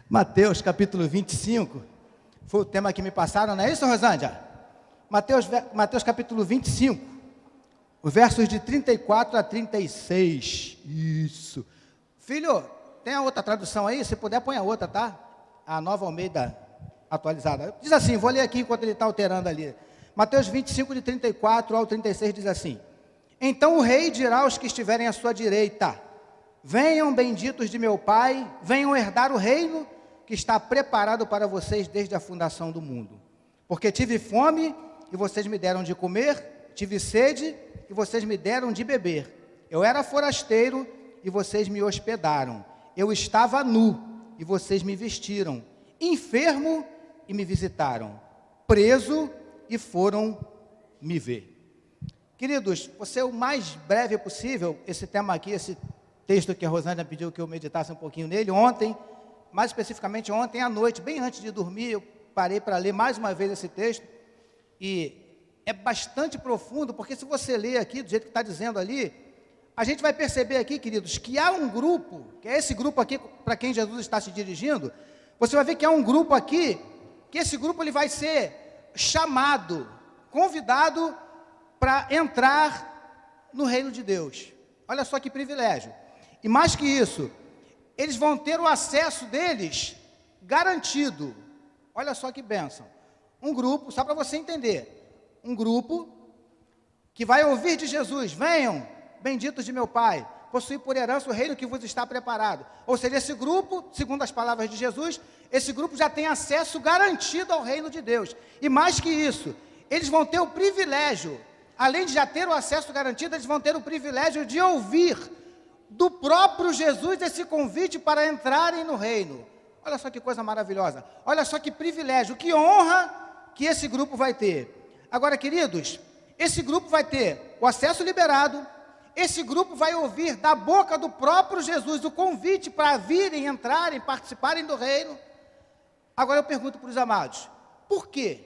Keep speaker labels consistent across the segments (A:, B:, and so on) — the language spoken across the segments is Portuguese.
A: Mateus capítulo 25, foi o tema que me passaram, não é isso, Rosângela? Mateus capítulo 25, os versos de 34 a 36, isso. Filho, tem a outra tradução aí? Se puder, põe a outra, tá? A Nova Almeida atualizada. Diz assim, vou ler aqui enquanto ele está alterando ali. Mateus 25, de 34 ao 36, diz assim: Então o rei dirá aos que estiverem à sua direita: Venham, benditos de meu Pai, venham herdar o reino que está preparado para vocês desde a fundação do mundo. Porque tive fome e vocês me deram de comer, tive sede e vocês me deram de beber. Eu era forasteiro e vocês me hospedaram. Eu estava nu e vocês me vestiram. Enfermo e me visitaram. Preso e foram me ver. Queridos, vou ser o mais breve possível. Esse tema aqui, esse texto que a Rosângela pediu que eu meditasse um pouquinho nele ontem, mais especificamente ontem à noite, bem antes de dormir, eu parei para ler mais uma vez esse texto, e é bastante profundo, porque se você ler aqui, do jeito que está dizendo ali, a gente vai perceber aqui, queridos, que há um grupo, que é esse grupo aqui para quem Jesus está se dirigindo. Você vai ver que há um grupo aqui, que esse grupo ele vai ser chamado, convidado para entrar no reino de Deus. Olha só que privilégio. E mais que isso, eles vão ter o acesso deles garantido. Olha só que bênção. Um grupo, só para você entender, um grupo que vai ouvir de Jesus: venham, benditos de meu Pai, possuir por herança o reino que vos está preparado. Ou seja, esse grupo, segundo as palavras de Jesus, esse grupo já tem acesso garantido ao reino de Deus. E mais que isso, eles vão ter o privilégio, além de já ter o acesso garantido, eles vão ter o privilégio de ouvir do próprio Jesus esse convite para entrarem no reino. Olha só que coisa maravilhosa, olha só que privilégio, que honra que esse grupo vai ter. Agora, queridos, esse grupo vai ter o acesso liberado, esse grupo vai ouvir da boca do próprio Jesus o convite para virem, entrarem, participarem do reino. Agora eu pergunto para os amados, por quê?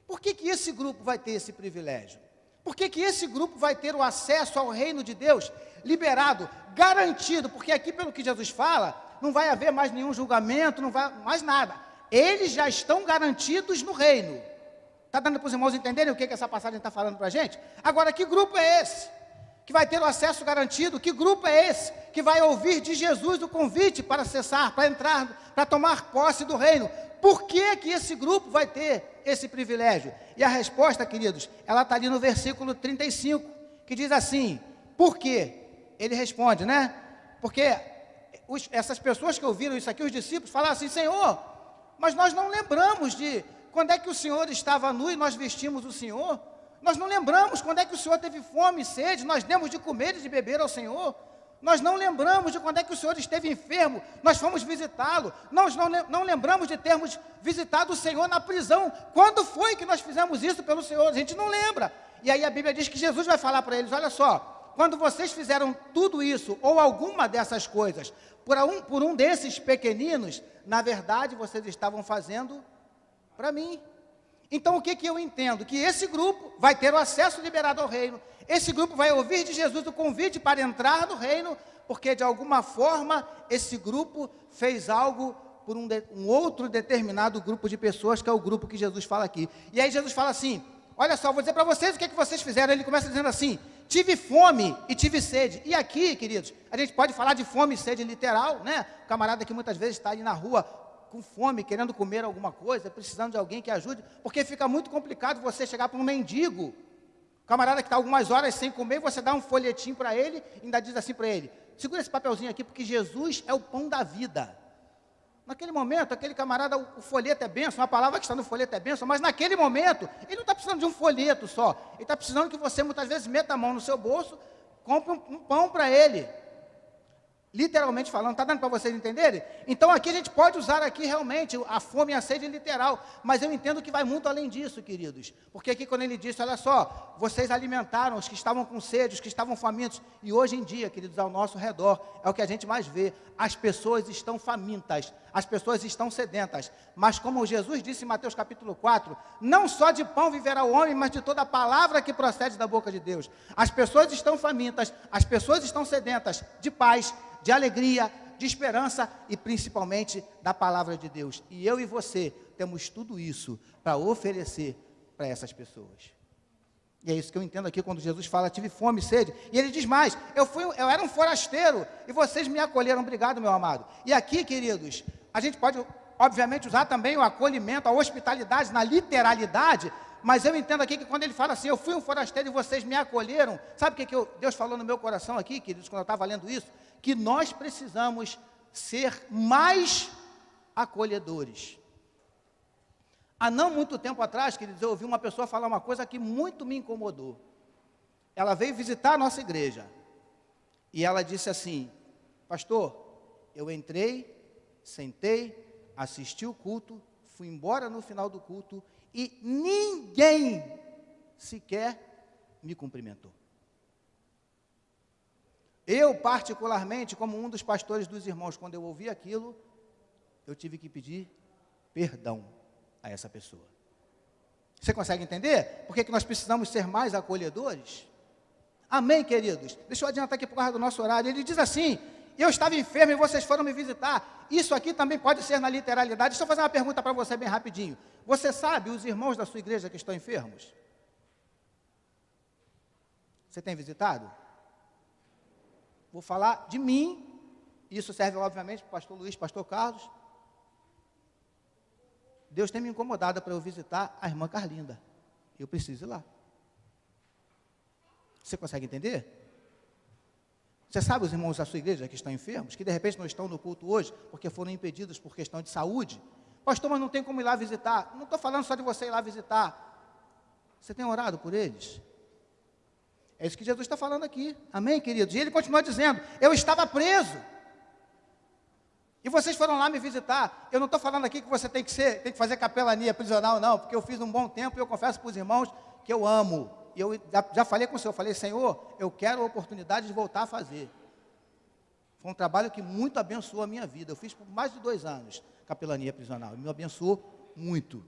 A: Por que que esse grupo vai ter esse privilégio? Por que que esse grupo vai ter o acesso ao reino de Deus liberado, garantido? Porque aqui, pelo que Jesus fala, não vai haver mais nenhum julgamento, não vai mais nada. Eles já estão garantidos no reino. Está dando para os irmãos entenderem o que essa passagem está falando para a gente? Agora, que grupo é esse que vai ter o acesso garantido? Que grupo é esse que vai ouvir de Jesus o convite para acessar, para entrar, para tomar posse do reino? Por que que esse grupo vai ter esse privilégio? E a resposta, queridos, ela está ali no versículo 35, que diz assim: por quê? Ele responde, né? Porque essas pessoas que ouviram isso aqui, os discípulos, falaram assim: Senhor, mas nós não lembramos de quando é que o Senhor estava nu e nós vestimos o Senhor. Nós não lembramos quando é que o Senhor teve fome e sede, nós demos de comer e de beber ao Senhor. Nós não lembramos de quando é que o Senhor esteve enfermo, nós fomos visitá-lo. Nós não lembramos de termos visitado o Senhor na prisão. Quando foi que nós fizemos isso pelo Senhor? A gente não lembra. E aí a Bíblia diz que Jesus vai falar para eles: olha só, quando vocês fizeram tudo isso, ou alguma dessas coisas, por um desses pequeninos, na verdade vocês estavam fazendo para mim. Então o que que eu entendo? Que esse grupo vai ter o acesso liberado ao reino, esse grupo vai ouvir de Jesus o convite para entrar no reino, porque de alguma forma esse grupo fez algo por um outro determinado grupo de pessoas, que é o grupo que Jesus fala aqui. E aí Jesus fala assim: olha só, vou dizer para vocês o que vocês fizeram. Ele começa dizendo assim: tive fome e tive sede. E aqui, queridos, a gente pode falar de fome e sede literal, né? O camarada que muitas vezes está ali na rua com fome, querendo comer alguma coisa, precisando de alguém que ajude, porque fica muito complicado você chegar para um mendigo, camarada que está algumas horas sem comer, você dá um folhetim para ele, e ainda diz assim para ele: segura esse papelzinho aqui, porque Jesus é o pão da vida. Naquele momento, aquele camarada, o folheto é bênção, a palavra que está no folheto é bênção, mas naquele momento, ele não está precisando de um folheto só, ele está precisando que você muitas vezes meta a mão no seu bolso, compre um pão para ele. Literalmente falando, está dando para vocês entenderem? Então aqui a gente pode usar aqui realmente a fome e a sede literal, mas eu entendo que vai muito além disso, queridos, porque aqui quando ele disse: olha só, vocês alimentaram os que estavam com sede, os que estavam famintos, e hoje em dia, queridos, ao nosso redor, é o que a gente mais vê: as pessoas estão famintas, as pessoas estão sedentas, mas como Jesus disse em Mateus capítulo 4, não só de pão viverá o homem, mas de toda a palavra que procede da boca de Deus. As pessoas estão famintas, as pessoas estão sedentas de paz, de alegria, de esperança e principalmente da palavra de Deus. E eu e você temos tudo isso para oferecer para essas pessoas. E é isso que eu entendo aqui quando Jesus fala, tive fome e sede. E ele diz mais, eu era um forasteiro e vocês me acolheram. Obrigado, meu amado. E aqui, queridos, a gente pode, obviamente, usar também o acolhimento, a hospitalidade na literalidade, mas eu entendo aqui que quando ele fala assim, eu fui um forasteiro e vocês me acolheram, sabe o que Deus falou no meu coração aqui, queridos, quando eu estava lendo isso? Que nós precisamos ser mais acolhedores. Há não muito tempo atrás, queridos, eu ouvi uma pessoa falar uma coisa que muito me incomodou. Ela veio visitar a nossa igreja, e ela disse assim, pastor, eu entrei, sentei, assisti o culto, fui embora no final do culto, e ninguém sequer me cumprimentou. Eu, particularmente, como um dos pastores dos irmãos, quando eu ouvi aquilo, eu tive que pedir perdão a essa pessoa. Você consegue entender? Por que nós precisamos ser mais acolhedores? Amém, queridos? Deixa eu adiantar aqui por causa do nosso horário. Ele diz assim, eu estava enfermo e vocês foram me visitar. Isso aqui também pode ser na literalidade. Deixa eu fazer uma pergunta para você bem rapidinho. Você sabe os irmãos da sua igreja que estão enfermos? Você tem visitado? Vou falar de mim. Isso serve, obviamente, para o pastor Luiz, pastor Carlos. Deus tem me incomodado para eu visitar a irmã Carlinda. Eu preciso ir lá. Você consegue entender? Você sabe os irmãos da sua igreja que estão enfermos, que de repente não estão no culto hoje, porque foram impedidos por questão de saúde? Pastor, mas não tem como ir lá visitar. Não estou falando só de você ir lá visitar. Você tem orado por eles? É isso que Jesus está falando aqui. Amém, queridos? E ele continua dizendo, eu estava preso. E vocês foram lá me visitar. Eu não estou falando aqui que você tem que fazer capelania prisional, não, porque eu fiz um bom tempo e eu confesso para os irmãos que eu amo. E eu já falei com o Senhor, falei, Senhor, eu quero a oportunidade de voltar a fazer. Foi um trabalho que muito abençoou a minha vida. Eu fiz por mais de 2 anos capelania prisional, e me abençoou muito.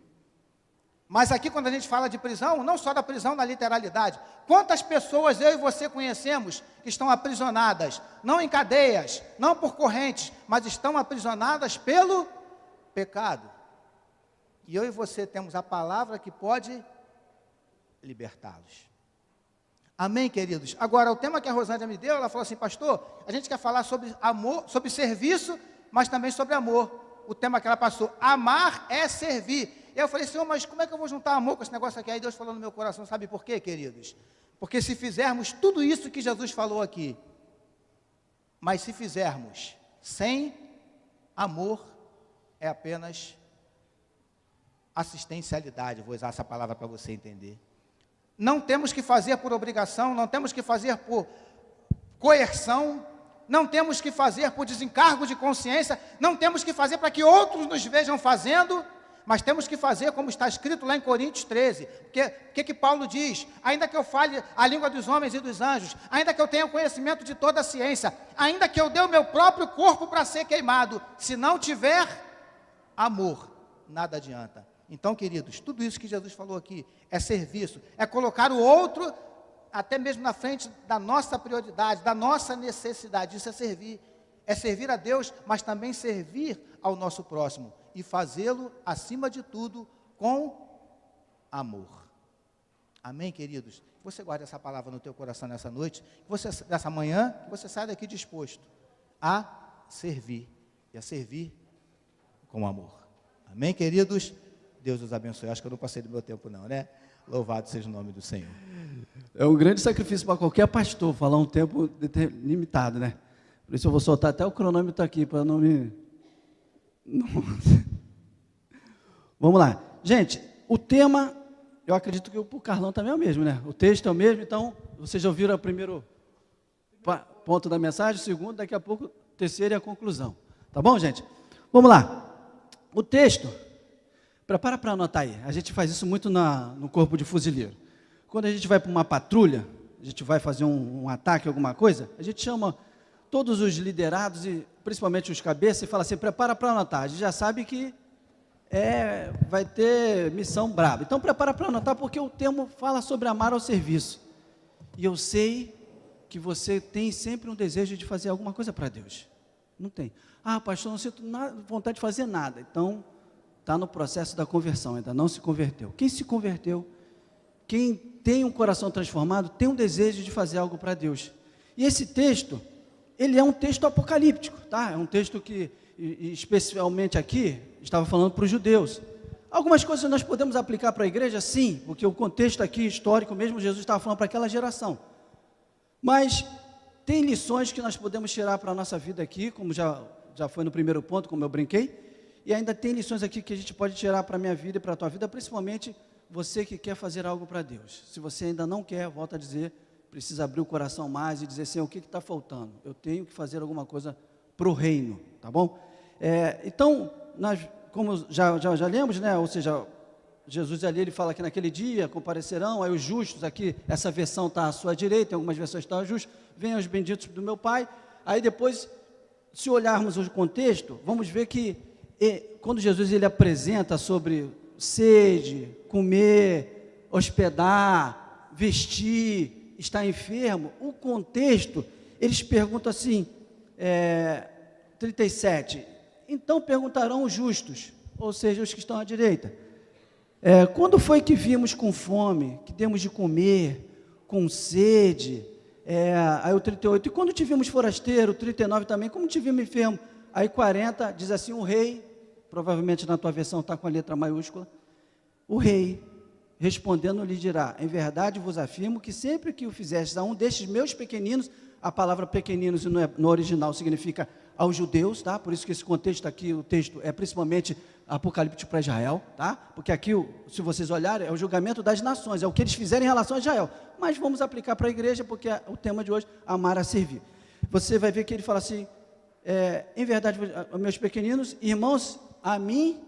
A: Mas aqui quando a gente fala de prisão, não só da prisão na literalidade, quantas pessoas eu e você conhecemos que estão aprisionadas, não em cadeias, não por correntes, mas estão aprisionadas pelo pecado. E eu e você temos a palavra que pode libertá-los. Amém, queridos? Agora, o tema que a Rosângela me deu, ela falou assim, pastor, a gente quer falar sobre amor, sobre serviço, mas também sobre amor. O tema que ela passou, amar é servir. Eu falei, Senhor, mas como é que eu vou juntar amor com esse negócio aqui? Aí Deus falou no meu coração, sabe por quê, queridos? Porque se fizermos tudo isso que Jesus falou aqui, mas se fizermos sem amor, é apenas assistencialidade, vou usar essa palavra para você entender. Não temos que fazer por obrigação, não temos que fazer por coerção, não temos que fazer por desencargo de consciência, não temos que fazer para que outros nos vejam fazendo, mas temos que fazer como está escrito lá em Coríntios 13, o que Paulo diz? Ainda que eu fale a língua dos homens e dos anjos, ainda que eu tenha conhecimento de toda a ciência, ainda que eu dê o meu próprio corpo para ser queimado, se não tiver amor, nada adianta. Então, queridos, tudo isso que Jesus falou aqui é serviço, é colocar o outro até mesmo na frente da nossa prioridade, da nossa necessidade. Isso é servir a Deus, mas também servir ao nosso próximo e fazê-lo, acima de tudo, com amor. Amém, queridos? Que você guarde essa palavra no teu coração nessa noite, nessa manhã, que você saia daqui disposto a servir, e a servir com amor. Amém, queridos? Deus os abençoe. Acho que eu não passei do meu tempo não, né? Louvado seja o nome do Senhor.
B: É um grande sacrifício para qualquer pastor falar um tempo limitado, né? Por isso eu vou soltar até o cronômetro aqui, para não me... Vamos lá. Gente, o tema, eu acredito que o Carlão também é o mesmo, né? O texto é o mesmo, então, vocês já ouviram o primeiro ponto da mensagem, o segundo, daqui a pouco, o terceiro e a conclusão. Tá bom, gente? Vamos lá. O texto, prepara para anotar aí. A gente faz isso muito no corpo de fuzileiro. Quando a gente vai para uma patrulha, a gente vai fazer um ataque, alguma coisa, a gente chama todos os liderados, e principalmente os cabeças, e fala assim, prepara para anotar. A gente já sabe que vai ter missão braba. Então, prepara para anotar, porque o tema fala sobre amar ao serviço. E eu sei que você tem sempre um desejo de fazer alguma coisa para Deus. Não tem. Ah, pastor, não sinto vontade de fazer nada. Então, está no processo da conversão, ainda não se converteu. Quem se converteu, quem tem um coração transformado, tem um desejo de fazer algo para Deus. E esse texto, ele é um texto apocalíptico, tá? É um texto que, especialmente aqui, estava falando para os judeus. Algumas coisas nós podemos aplicar para a igreja, sim, porque o contexto aqui histórico mesmo, Jesus estava falando para aquela geração. Mas tem lições que nós podemos tirar para a nossa vida aqui, como já foi no primeiro ponto, como eu brinquei, e ainda tem lições aqui que a gente pode tirar para a minha vida e para a tua vida, principalmente você que quer fazer algo para Deus. Se você ainda não quer, volta a dizer, precisa abrir o coração mais e dizer, Senhor, o que está faltando? Eu tenho que fazer alguma coisa para o reino, tá bom? Então, nós, como já lemos, né? Ou seja, Jesus ali, ele fala que naquele dia comparecerão, aí os justos, aqui, essa versão está à sua direita, em algumas versões estão justos, venham os benditos do meu Pai. Aí depois, se olharmos o contexto, vamos ver que quando Jesus ele apresenta sobre sede, comer, hospedar, vestir, estar enfermo, o contexto, eles perguntam assim, 37, então perguntarão os justos, ou seja, os que estão à direita, quando foi que vimos com fome, que demos de comer, com sede, aí o 38, e quando te vimos forasteiro, 39 também, como te vimos enfermo, aí 40, diz assim, o rei, provavelmente na tua versão está com a letra maiúscula, o rei, respondendo lhe dirá, em verdade vos afirmo que sempre que o fizestes a um destes meus pequeninos, a palavra pequeninos no original significa aos judeus, tá? Por isso que esse contexto aqui, o texto é principalmente apocalíptico para Israel, tá? Porque aqui, se vocês olharem, é o julgamento das nações, é o que eles fizeram em relação a Israel, mas vamos aplicar para a igreja, porque o tema de hoje, amar a servir. Você vai ver que ele fala assim, em verdade, meus pequeninos, irmãos, a mim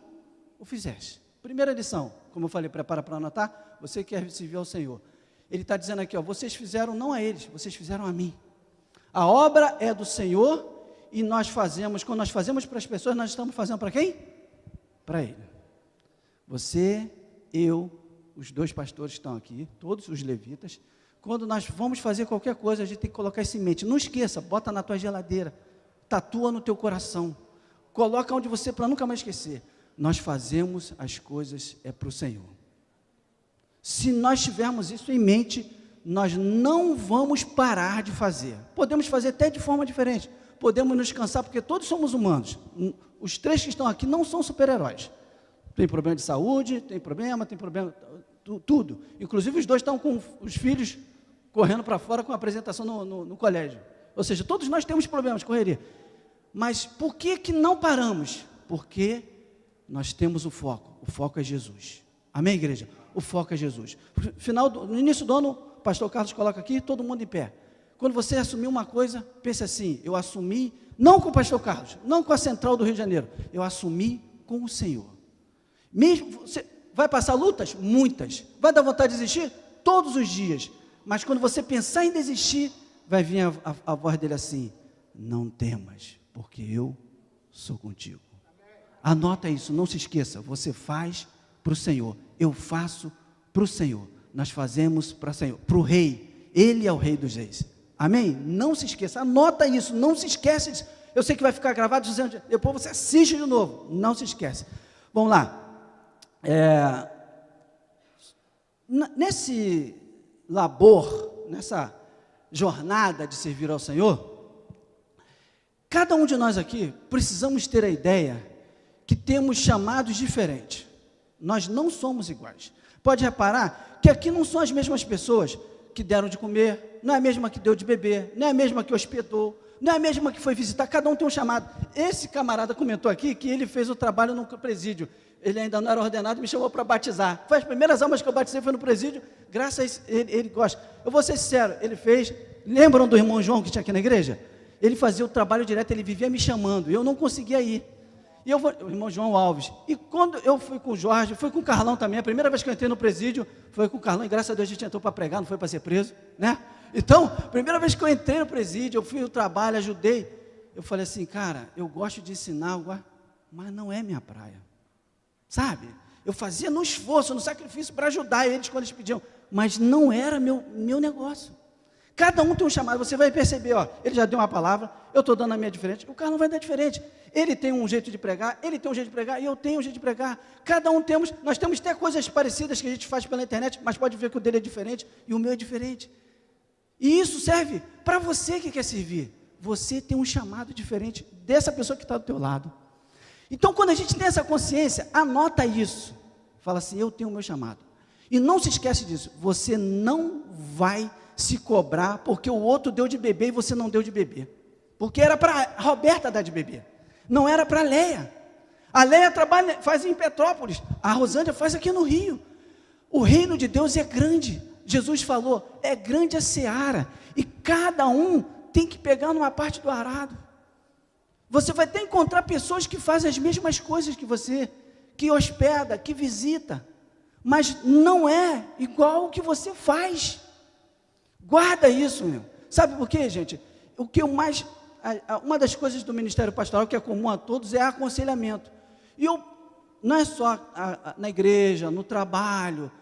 B: o fizeste. Primeira lição, como eu falei, prepara para anotar, você quer servir ao Senhor. Ele está dizendo aqui, ó, vocês fizeram não a eles, vocês fizeram a mim. A obra é do Senhor e nós fazemos, quando nós fazemos para as pessoas, nós estamos fazendo para quem? Para Ele. Você, eu, os dois pastores que estão aqui, todos os levitas, quando nós vamos fazer qualquer coisa, a gente tem que colocar isso em mente. Não esqueça, bota na tua geladeira, tatua no teu coração, coloca onde você, para nunca mais esquecer. Nós fazemos as coisas para o Senhor. Se nós tivermos isso em mente, nós não vamos parar de fazer. Podemos fazer até de forma diferente. Podemos nos cansar, porque todos somos humanos. Os três que estão aqui não são super-heróis. Tem problema de saúde, tem problema, tudo. Inclusive os dois estão com os filhos correndo para fora com a apresentação no colégio. Ou seja, todos nós temos problemas, correria. Mas por que não paramos? Porque nós temos o foco é Jesus. Amém, igreja? O foco é Jesus. No início do ano, o pastor Carlos coloca aqui, todo mundo em pé. Quando você assumir uma coisa, pense assim, eu assumi, não com o pastor Carlos, não com a central do Rio de Janeiro, eu assumi com o Senhor. Mesmo, você vai passar lutas? Muitas. Vai dar vontade de desistir? Todos os dias. Mas quando você pensar em desistir, vai vir a voz dele assim, não temas, porque eu sou contigo. Anota isso, não se esqueça, você faz para o Senhor, eu faço para o Senhor, nós fazemos para o Senhor, para o Rei, Ele é o Rei dos Reis, amém? Não se esqueça, anota isso, não se esquece disso. Eu sei que vai ficar gravado, depois você assiste de novo, não se esquece. Vamos lá, nesse labor, nessa jornada de servir ao Senhor, cada um de nós aqui precisamos ter a ideia que temos chamados diferentes. Nós não somos iguais. Pode reparar que aqui não são as mesmas pessoas que deram de comer, não é a mesma que deu de beber, não é a mesma que hospedou, não é a mesma que foi visitar, cada um tem um chamado. Esse camarada comentou aqui que ele fez o trabalho no presídio, ele ainda não era ordenado, me chamou para batizar. Foi as primeiras almas que eu batizei, foi no presídio, graças a isso, ele gosta. Eu vou ser sincero, ele fez, lembram do irmão João que tinha aqui na igreja? Ele fazia o trabalho direto, ele vivia me chamando, eu não conseguia ir. E o irmão João Alves, e quando eu fui com o Jorge, fui com o Carlão também, a primeira vez que eu entrei no presídio, foi com o Carlão, e graças a Deus a gente entrou para pregar, não foi para ser preso, né? Então, primeira vez que eu entrei no presídio, eu fui no trabalho, ajudei, eu falei assim, cara, eu gosto de ensinar, mas não é minha praia, sabe? Eu fazia no esforço, no sacrifício para ajudar eles quando eles pediam, mas não era meu negócio. Cada um tem um chamado, você vai perceber, ó, ele já deu uma palavra, eu estou dando a minha diferente, o Carlão vai dar diferente. Ele tem um jeito de pregar, ele tem um jeito de pregar, e eu tenho um jeito de pregar. Cada um temos, nós temos até coisas parecidas que a gente faz pela internet, mas pode ver que o dele é diferente e o meu é diferente. E isso serve para você que quer servir. Você tem um chamado diferente dessa pessoa que está do teu lado. Então, quando a gente tem essa consciência, anota isso. Fala assim, eu tenho o meu chamado. E não se esquece disso, você não vai se cobrar porque o outro deu de beber e você não deu de beber. Porque era para a Roberta dar de beber, não era para a Leia. A Leia trabalha, faz em Petrópolis, a Rosângela faz aqui no Rio. O reino de Deus é grande. Jesus falou, é grande a seara, e cada um tem que pegar numa parte do arado. Você vai até encontrar pessoas que fazem as mesmas coisas que você, que hospeda, que visita, mas não é igual o que você faz. Guarda isso, meu. Sabe por quê, gente? O que eu mais, uma das coisas do ministério pastoral que é comum a todos é aconselhamento. E eu, não é só na igreja, no trabalho,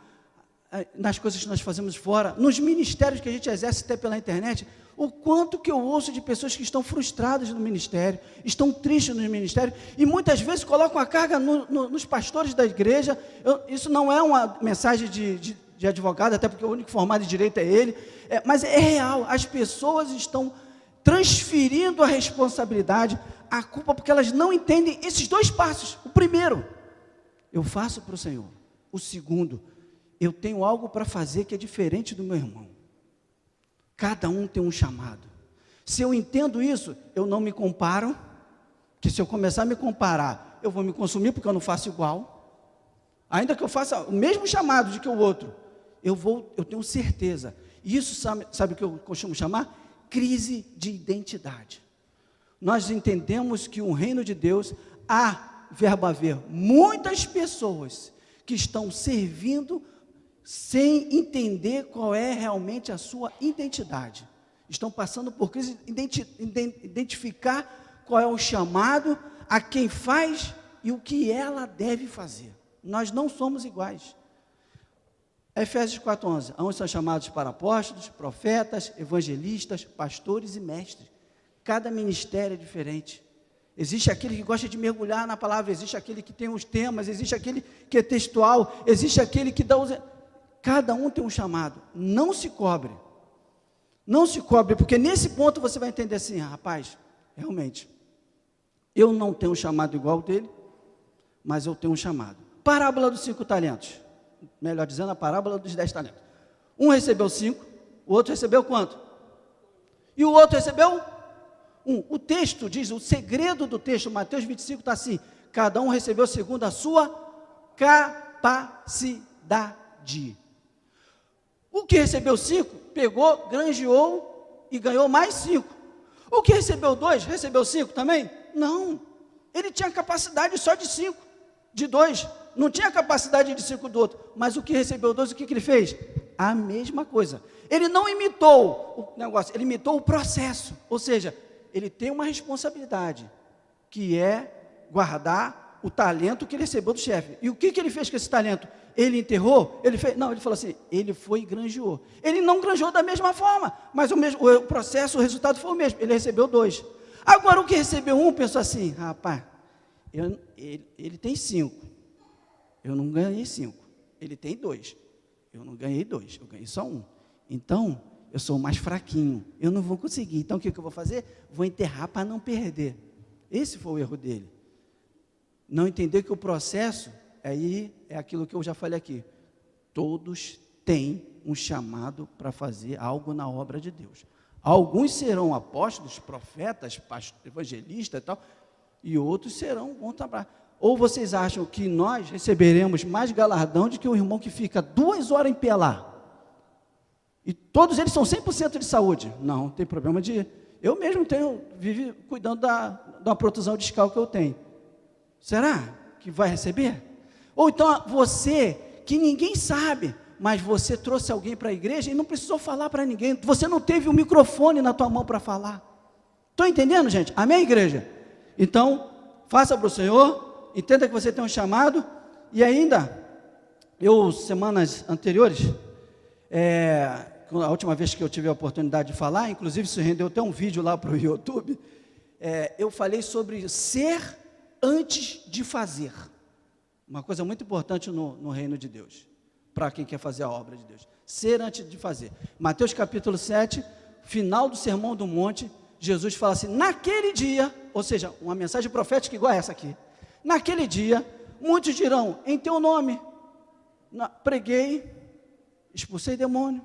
B: nas coisas que nós fazemos fora, nos ministérios que a gente exerce até pela internet, o quanto que eu ouço de pessoas que estão frustradas no ministério, estão tristes no ministério, e muitas vezes colocam a carga nos pastores da igreja. Isso não é uma mensagem de advogado, até porque o único formado em direito é ele, mas é real, as pessoas estão transferindo a responsabilidade, a culpa, porque elas não entendem esses dois passos. O primeiro, eu faço para o Senhor. O segundo, eu tenho algo para fazer que é diferente do meu irmão. Cada um tem um chamado. Se eu entendo isso, eu não me comparo, que se eu começar a me comparar, eu vou me consumir porque eu não faço igual. Ainda que eu faça o mesmo chamado de que o outro, eu tenho certeza. Isso sabe o que eu costumo chamar? Crise de identidade. Nós entendemos que o reino de Deus, verbo haver, muitas pessoas que estão servindo sem entender qual é realmente a sua identidade. Estão passando por crise de identificar qual é o chamado, a quem faz e o que ela deve fazer. Nós não somos iguais. Efésios 4:11, onde são chamados para apóstolos, profetas, evangelistas, pastores e mestres. Cada ministério é diferente. Existe aquele que gosta de mergulhar na palavra, existe aquele que tem os temas, existe aquele que é textual, existe aquele que dá os... Cada um tem um chamado. Não se cobre. Não se cobre, porque nesse ponto você vai entender assim, rapaz, realmente, eu não tenho um chamado igual dele, mas eu tenho um chamado. Parábola dos 5 talentos. Melhor dizendo, a parábola dos 10 talentos. Um recebeu 5, o outro recebeu quanto? E o outro recebeu 1. O texto diz, o segredo do texto, Mateus 25 está assim, cada um recebeu segundo a sua capacidade. O que recebeu 5, pegou, granjeou e ganhou mais 5. O que recebeu 2, recebeu 5 também? Não, ele tinha capacidade só de 5, de 2, não tinha capacidade de 5 do outro, mas o que recebeu 2, o que ele fez? A mesma coisa. Ele não imitou o negócio, ele imitou o processo, ou seja, ele tem uma responsabilidade, que é guardar o talento que ele recebeu do chefe. E o que ele fez com esse talento? Ele enterrou? Ele fez? Não, ele falou assim, ele foi e granjeou. Ele não granjeou da mesma forma, mas o processo, o resultado foi o mesmo, ele recebeu 2. Agora, o que recebeu 1, pensou assim, rapaz, ele tem 5, eu não ganhei 5, ele tem 2, eu não ganhei 2, eu ganhei só 1, então, eu sou mais fraquinho, eu não vou conseguir, então o que eu vou fazer? Vou enterrar para não perder. Esse foi o erro dele, não entender que o processo, aí é aquilo que eu já falei aqui, todos têm um chamado para fazer algo na obra de Deus. Alguns serão apóstolos, profetas, evangelistas e tal, e outros vão trabalhar. Ou vocês acham que nós receberemos mais galardão do que o irmão que fica 2 horas em pé lá? E todos eles são 100% de saúde? Não, tem problema de... Eu mesmo vivo cuidando da protusão discal que eu tenho. Será que vai receber? Ou então você, que ninguém sabe, mas você trouxe alguém para a igreja e não precisou falar para ninguém, você não teve o microfone na tua mão para falar. Estão entendendo, gente? Amém, igreja? Então, faça para o Senhor, entenda que você tem um chamado, e ainda, semanas anteriores, a última vez que eu tive a oportunidade de falar, inclusive isso rendeu até um vídeo lá para o YouTube, eu falei sobre ser antes de fazer. Uma coisa muito importante no reino de Deus, para quem quer fazer a obra de Deus. Ser antes de fazer. Mateus capítulo 7, final do Sermão do Monte, Jesus fala assim, naquele dia, ou seja, uma mensagem profética igual a essa aqui, naquele dia, muitos dirão, em teu nome, preguei, expulsei demônio,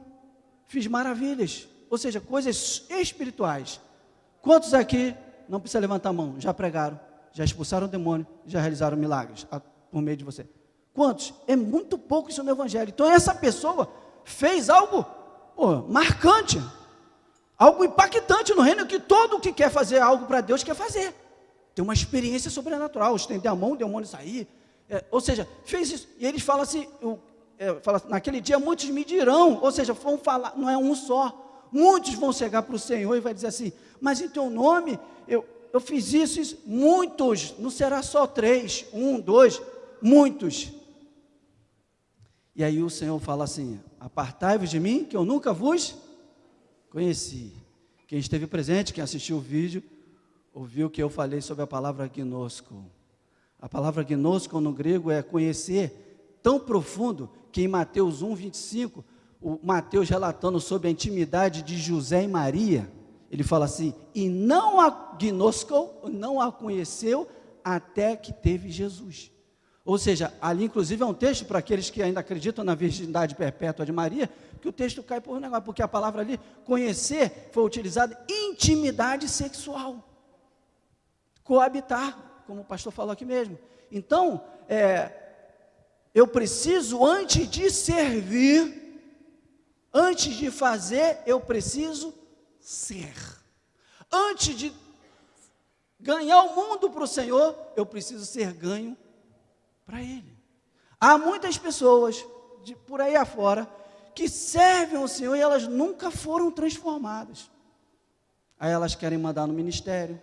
B: fiz maravilhas, ou seja, coisas espirituais. Quantos aqui, não precisa levantar a mão, já pregaram, já expulsaram o demônio, já realizaram milagres por meio de você? Quantos? É muito pouco isso no Evangelho. Então essa pessoa fez algo marcante, algo impactante no reino, que todo que quer fazer algo para Deus quer fazer. Tem uma experiência sobrenatural, estender a mão, o demônio sair, ou seja, fez isso. E eles falam assim, naquele dia muitos me dirão, ou seja, vão falar, não é um só, muitos vão chegar para o Senhor e vai dizer assim, mas em teu nome, eu fiz isso, muitos, não será só 3, 1, 2, muitos. E aí o Senhor fala assim, apartai-vos de mim, que eu nunca vos conheci. Quem esteve presente, quem assistiu o vídeo, ouviu que eu falei sobre a palavra gnosko. A palavra gnosko no grego é conhecer tão profundo, que em Mateus 1, 25, o Mateus relatando sobre a intimidade de José e Maria, ele fala assim, e não a gnoskou, não a conheceu, até que teve Jesus. Ou seja, ali inclusive é um texto para aqueles que ainda acreditam na virgindade perpétua de Maria, que o texto cai por um negócio, porque a palavra ali, conhecer, foi utilizada intimidade sexual, coabitar, como o pastor falou aqui mesmo. Então, eu preciso, antes de servir, antes de fazer, eu preciso ser. Antes de ganhar o mundo para o Senhor, eu preciso ser ganho para Ele. Há muitas pessoas, por aí afora, que servem ao Senhor e elas nunca foram transformadas. Aí elas querem mandar no ministério,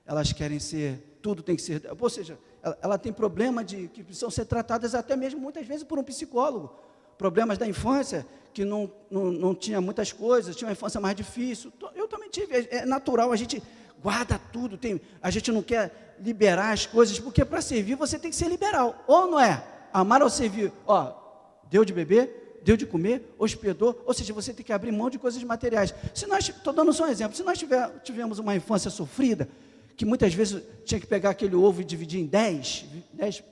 B: elas querem ser, tudo tem que ser, ou seja, ela tem problema que precisam ser tratadas até mesmo muitas vezes por um psicólogo, problemas da infância, que não tinha muitas coisas, tinha uma infância mais difícil, eu também tive, é natural, a gente guarda tudo, a gente não quer liberar as coisas, porque para servir você tem que ser liberal, ou não é? Amar ou servir, deu de beber, deu de comer, hospedou, ou seja, você tem que abrir mão de coisas materiais. Se nós, estou dando só um exemplo, se nós tivemos uma infância sofrida, que muitas vezes tinha que pegar aquele ovo e dividir em 10,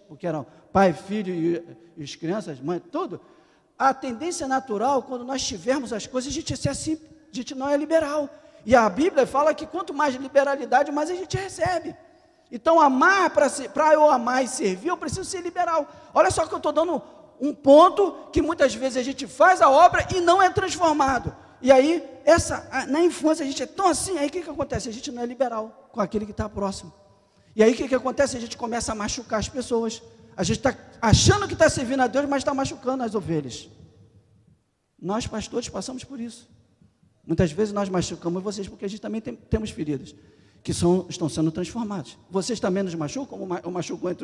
B: porque eram pai, filho e as crianças, mãe, tudo, a tendência natural, quando nós tivermos as coisas, a gente não é liberal. E a Bíblia fala que quanto mais liberalidade, mais a gente recebe. Então, para eu amar e servir, eu preciso ser liberal. Olha só que eu estou dando um ponto que muitas vezes a gente faz a obra e não é transformado. E aí, na infância a gente é tão assim, aí o que acontece? A gente não é liberal com aquele que está próximo. E aí o que acontece? A gente começa a machucar as pessoas. A gente está achando que está servindo a Deus, mas está machucando as ovelhas. Nós pastores passamos por isso. Muitas vezes nós machucamos vocês, porque a gente também temos feridas, que estão sendo transformadas. Vocês também nos machucam, ou machucam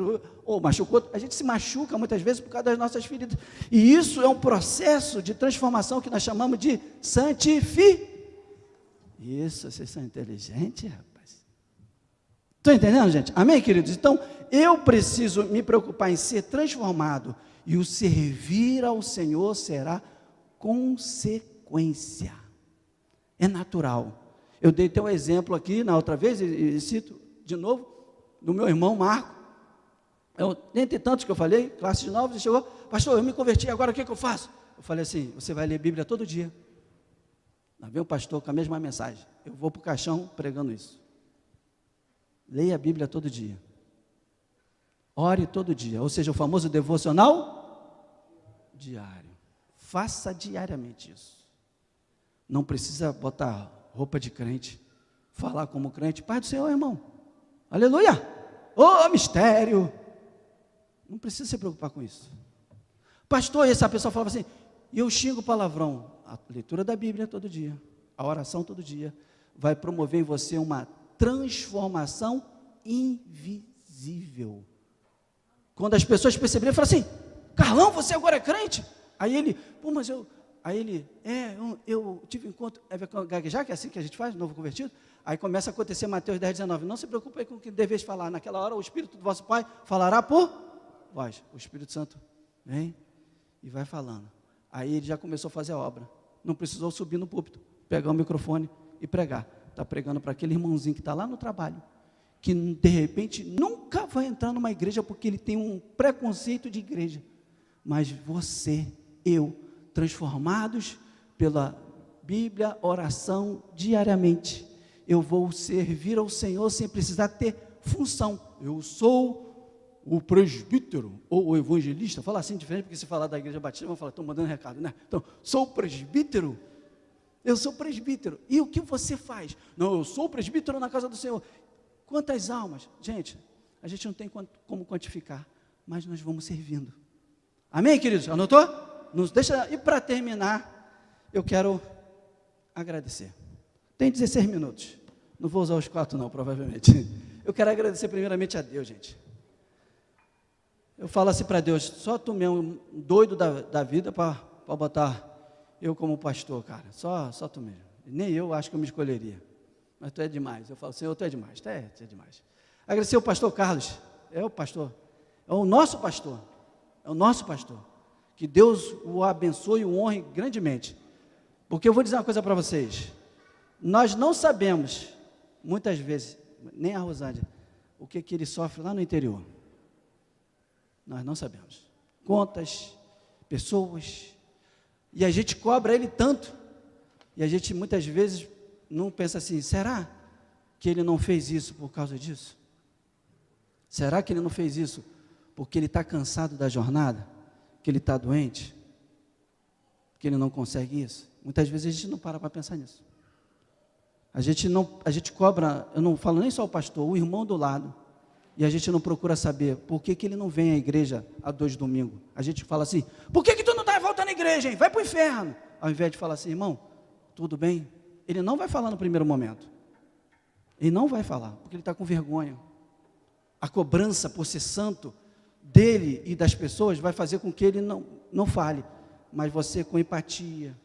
B: ou machucam outro. A gente se machuca muitas vezes por causa das nossas feridas. E isso é um processo de transformação que nós chamamos de santificação. Isso, vocês são inteligentes, rapaz. Estão entendendo, gente? Amém, queridos? Então, eu preciso me preocupar em ser transformado, e o servir ao Senhor será consequência. É natural. Eu dei até um exemplo aqui na outra vez, e cito de novo, do meu irmão Marco. Dentre tantos que eu falei, classe de novos, ele chegou, pastor, eu me converti, agora o que eu faço? Eu falei assim, você vai ler Bíblia todo dia. Lá vem o pastor com a mesma mensagem. Eu vou para o caixão pregando isso. Leia a Bíblia todo dia. Ore todo dia, ou seja, o famoso devocional diário. Faça diariamente isso. Não precisa botar roupa de crente, falar como crente, Pai do Senhor, irmão, aleluia, mistério, não precisa se preocupar com isso. Pastor, e essa pessoa falava assim, e eu xingo palavrão, a leitura da Bíblia todo dia, a oração todo dia, vai promover em você uma transformação invisível. Quando as pessoas perceberem, falam assim, Carlão, você agora é crente? Aí ele, mas Aí ele, eu tive encontro, gaguejar, que é assim que a gente faz, novo convertido. Aí começa a acontecer Mateus 10, 19. Não se preocupe com o que deveis falar. Naquela hora o Espírito do vosso Pai falará por vós. O Espírito Santo vem e vai falando. Aí ele já começou a fazer a obra. Não precisou subir no púlpito, pegar o microfone e pregar. Está pregando para aquele irmãozinho que está lá no trabalho, que de repente nunca vai entrar numa igreja porque ele tem um preconceito de igreja. Mas você, eu, transformados pela Bíblia, oração diariamente, eu vou servir ao Senhor sem precisar ter função. Eu sou o presbítero ou o evangelista. Fala assim diferente, porque se falar da igreja batista, vão falar, estou mandando recado, né? Então, sou o presbítero. Eu sou presbítero. E o que você faz? Não, eu sou o presbítero na casa do Senhor. Quantas almas? Gente, a gente não tem como quantificar, mas nós vamos servindo. Amém, queridos? Anotou? Nos deixa. E para terminar, eu quero agradecer. Tem 16 minutos. Não vou usar os 4 não, provavelmente. Eu quero agradecer primeiramente a Deus, gente. Eu falo assim para Deus, só tu mesmo, doido da vida para botar eu como pastor, cara. Só tu mesmo. Nem eu acho que eu me escolheria. Mas tu é demais. Eu falo, Senhor, tu é demais. Tu é demais. Agradecer ao pastor Carlos. É o pastor. É o nosso pastor. É o nosso pastor. Que Deus o abençoe e o honre grandemente. Porque eu vou dizer uma coisa para vocês. Nós não sabemos, muitas vezes, nem a Rosângela, o que ele sofre lá no interior. Nós não sabemos. Contas, pessoas, e a gente cobra ele tanto, e a gente muitas vezes não pensa assim, será que ele não fez isso por causa disso? Será que ele não fez isso porque ele está cansado da jornada? Que ele está doente? Que ele não consegue isso? Muitas vezes a gente não para pensar nisso. A gente cobra, eu não falo nem só o pastor, o irmão do lado, e a gente não procura saber por que ele não vem à igreja há 2 domingos. A gente fala assim, por que tu não está voltando à igreja, hein? Vai para o inferno. Ao invés de falar assim, irmão, tudo bem? Ele não vai falar no primeiro momento. Ele não vai falar, porque ele está com vergonha. A cobrança por ser santo dele e das pessoas vai fazer com que ele não fale. Mas você com empatia,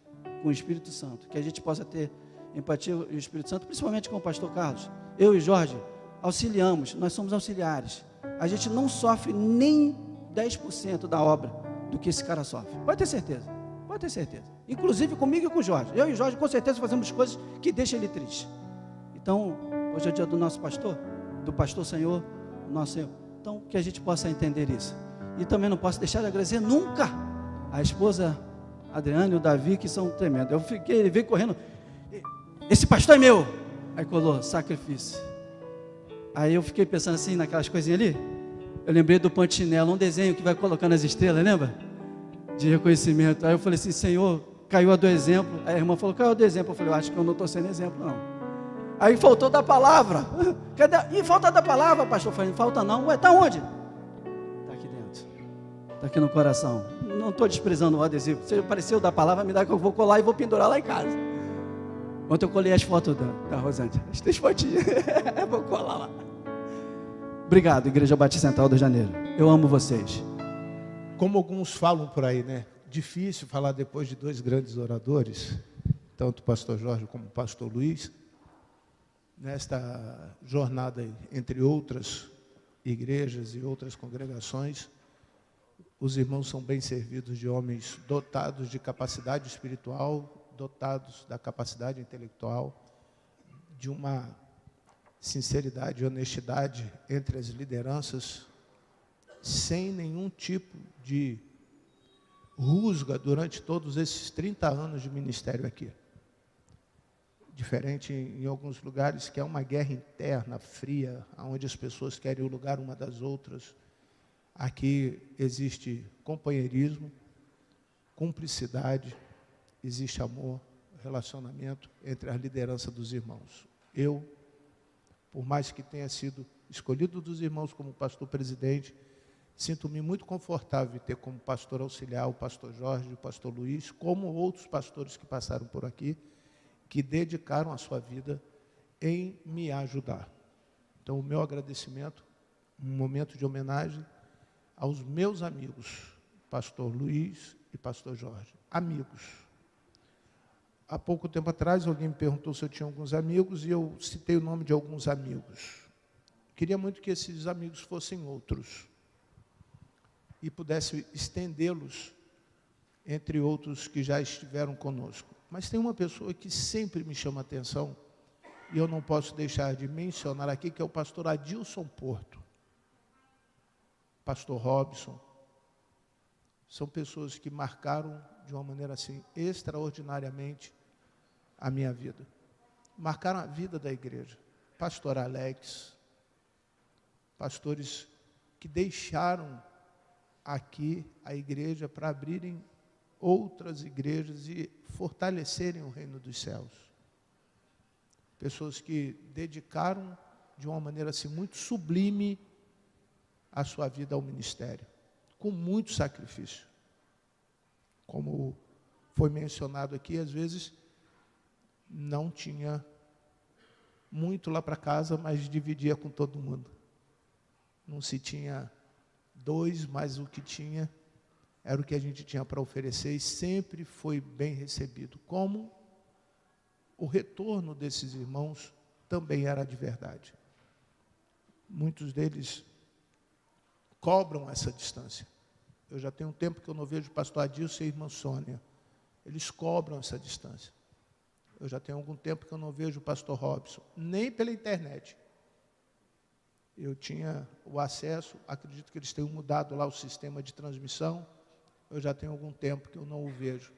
B: com o Espírito Santo, que a gente possa ter empatia e o Espírito Santo, principalmente com o pastor Carlos. Eu e Jorge auxiliamos, nós somos auxiliares. A gente não sofre nem 10% da obra do que esse cara sofre. Pode ter certeza, pode ter certeza. Inclusive comigo e com o Jorge. Eu e o Jorge com certeza fazemos coisas que deixam ele triste. Então, hoje é o dia do nosso pastor, do pastor Senhor, nosso Senhor. Então, que a gente possa entender isso. E também não posso deixar de agradecer nunca a esposa Adriana e o Davi, que são tremendos. Ele veio correndo, esse pastor é meu. Aí colou, sacrifício. Aí eu fiquei pensando assim, naquelas coisinhas ali. Eu lembrei do Pantinela, um desenho que vai colocando as estrelas, lembra? De reconhecimento. Aí eu falei assim, Senhor, caiu a do exemplo. Aí a irmã falou, caiu a do exemplo. Eu falei, eu acho que eu não estou sendo exemplo, não. Aí faltou da palavra. Cadê? E falta da palavra, pastor. Eu falei, falta não. Ué, está onde? Está aqui dentro. Está aqui no coração. Não estou desprezando o adesivo. Se apareceu da palavra, me dá que eu vou colar e vou pendurar lá em casa. Ontem eu colei as fotos da Rosângela. As 3 fotinhas. Vou colar lá. Obrigado, Igreja Batista Central do Rio de Janeiro. Eu amo vocês.
C: Como alguns falam por aí, né? Difícil falar depois de 2 grandes oradores, tanto o pastor Jorge como o pastor Luiz, nesta jornada entre outras igrejas e outras congregações. Os irmãos são bem servidos de homens dotados de capacidade espiritual, dotados da capacidade intelectual, de uma sinceridade e honestidade entre as lideranças, sem nenhum tipo de rusga durante todos esses 30 anos de ministério aqui. Diferente em alguns lugares que é uma guerra interna, fria, onde as pessoas querem o lugar uma das outras. Aqui existe companheirismo, cumplicidade, existe amor, relacionamento entre a liderança dos irmãos. Eu, por mais que tenha sido escolhido dos irmãos como pastor presidente, sinto-me muito confortável em ter como pastor auxiliar o pastor Jorge e o pastor Luiz, como outros pastores que passaram por aqui, que dedicaram a sua vida em me ajudar. Então, o meu agradecimento, um momento de homenagem aos meus amigos, pastor Luiz e pastor Jorge. Amigos, há pouco tempo atrás, alguém me perguntou se eu tinha alguns amigos, e eu citei o nome de alguns amigos. Queria muito que esses amigos fossem outros, e pudesse estendê-los entre outros que já estiveram conosco. Mas tem uma pessoa que sempre me chama a atenção, e eu não posso deixar de mencionar aqui, que é o pastor Adilson Porto, pastor Robson. São pessoas que marcaram de uma maneira assim, extraordinariamente, a minha vida. Marcaram a vida da igreja. Pastor Alex, pastores que deixaram aqui a igreja para abrirem outras igrejas e fortalecerem o reino dos céus. Pessoas que dedicaram de uma maneira assim muito sublime a sua vida ao ministério, com muito sacrifício. Como foi mencionado aqui, às vezes não tinha muito lá para casa, mas dividia com todo mundo. Não se tinha dois, mas o que tinha era o que a gente tinha para oferecer, e sempre foi bem recebido. Como o retorno desses irmãos também era de verdade. Muitos deles cobram essa distância. Eu já tenho um tempo que eu não vejo o pastor Adilson e a irmã Sônia. Eles cobram essa distância. Eu já tenho algum tempo que eu não vejo o pastor Robson, nem pela internet. Eu tinha o acesso, acredito que eles tenham mudado lá o sistema de transmissão. Eu já tenho algum tempo que eu não o vejo.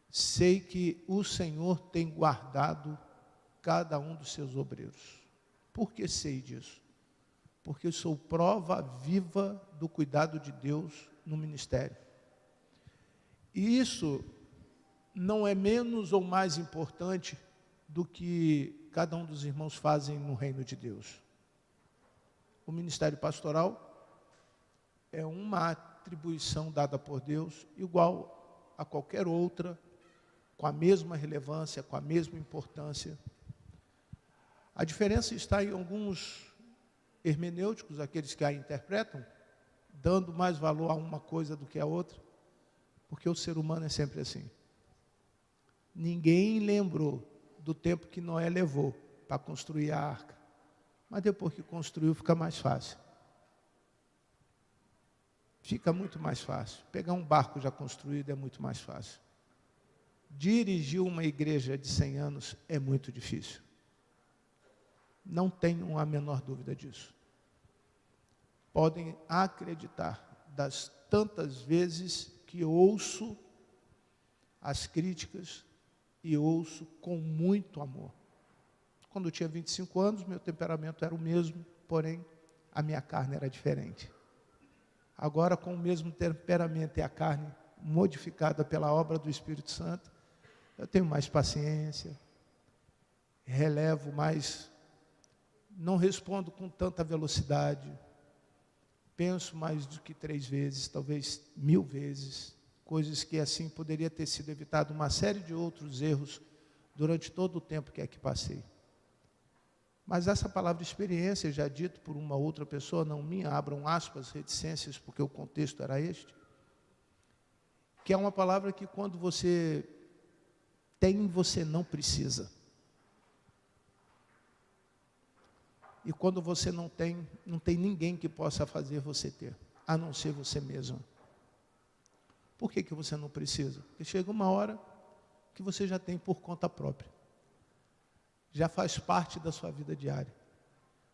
C: Sei que o Senhor tem guardado cada um dos seus obreiros. Por que sei disso? Porque eu sou prova viva do cuidado de Deus no ministério. E isso não é menos ou mais importante do que cada um dos irmãos fazem no reino de Deus. O ministério pastoral é uma atribuição dada por Deus, igual a qualquer outra, com a mesma relevância, com a mesma importância. A diferença está em alguns hermenêuticos, aqueles que a interpretam, dando mais valor a uma coisa do que a outra, porque o ser humano é sempre assim. Ninguém lembrou do tempo que Noé levou para construir a arca, mas depois que construiu fica mais fácil. Fica muito mais fácil. Pegar um barco já construído é muito mais fácil. Dirigir uma igreja de 100 anos é muito difícil. Não tenham a menor dúvida disso. Podem acreditar das tantas vezes que ouço as críticas e ouço com muito amor. Quando eu tinha 25 anos, meu temperamento era o mesmo, porém a minha carne era diferente. Agora, com o mesmo temperamento e a carne modificada pela obra do Espírito Santo, eu tenho mais paciência, relevo mais, não respondo com tanta velocidade, penso mais do que 3 vezes, talvez 1000 vezes, coisas que assim poderia ter sido evitado, uma série de outros erros durante todo o tempo que aqui passei. Mas essa palavra experiência, já dito por uma outra pessoa, não minha, abram aspas, reticências, porque o contexto era este, que é uma palavra que quando você tem, você não precisa. E quando você não tem ninguém que possa fazer você ter, a não ser você mesmo. Por que você não precisa? Porque chega uma hora que você já tem por conta própria. Já faz parte da sua vida diária.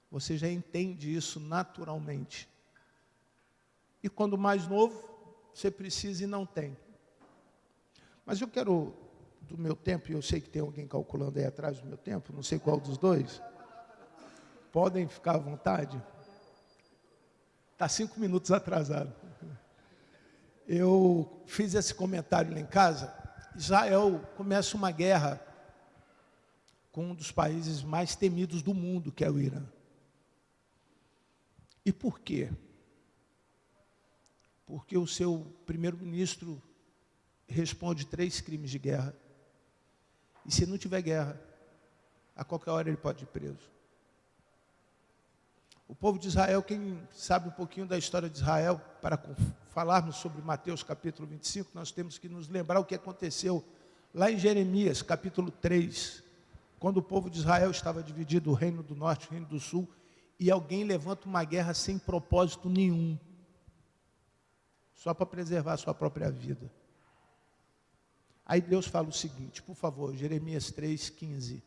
C: Você já entende isso naturalmente. E quando mais novo, você precisa e não tem. Mas eu quero, do meu tempo, e eu sei que tem alguém calculando aí atrás do meu tempo, não sei qual dos dois. Podem ficar à vontade? Está 5 minutos atrasado. Eu fiz esse comentário lá em casa. Israel começa uma guerra com um dos países mais temidos do mundo, que é o Irã. E por quê? Porque o seu primeiro-ministro responde 3 crimes de guerra. E se não tiver guerra, a qualquer hora ele pode ir preso. O povo de Israel, quem sabe um pouquinho da história de Israel, para falarmos sobre Mateus capítulo 25, nós temos que nos lembrar o que aconteceu Lá em Jeremias, capítulo 3, quando o povo de Israel estava dividido, o reino do norte e o reino do sul, e alguém levanta uma guerra sem propósito nenhum, só para preservar a sua própria vida. Aí Deus fala o seguinte, por favor, Jeremias 3:15.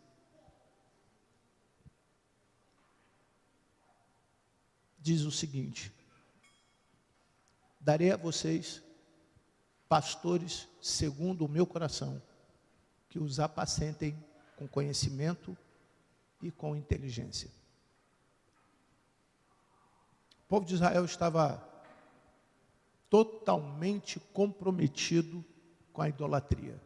C: Diz o seguinte: darei a vocês pastores segundo o meu coração, que os apacentem com conhecimento e com inteligência. O povo de Israel estava totalmente comprometido com a idolatria.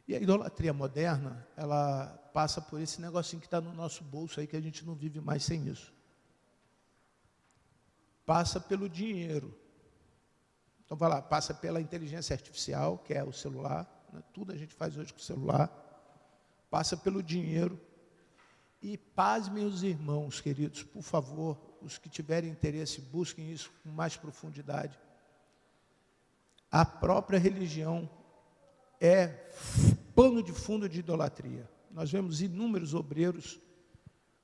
C: E a idolatria moderna, ela passa por esse negocinho que está no nosso bolso aí, que a gente não vive mais sem isso. Passa pelo dinheiro. Então vai lá, passa pela inteligência artificial, que é o celular, né? Tudo a gente faz hoje com o celular. Passa pelo dinheiro. E pasmem os irmãos, queridos, por favor, os que tiverem interesse, busquem isso com mais profundidade. A própria religião é pano de fundo de idolatria. Nós vemos inúmeros obreiros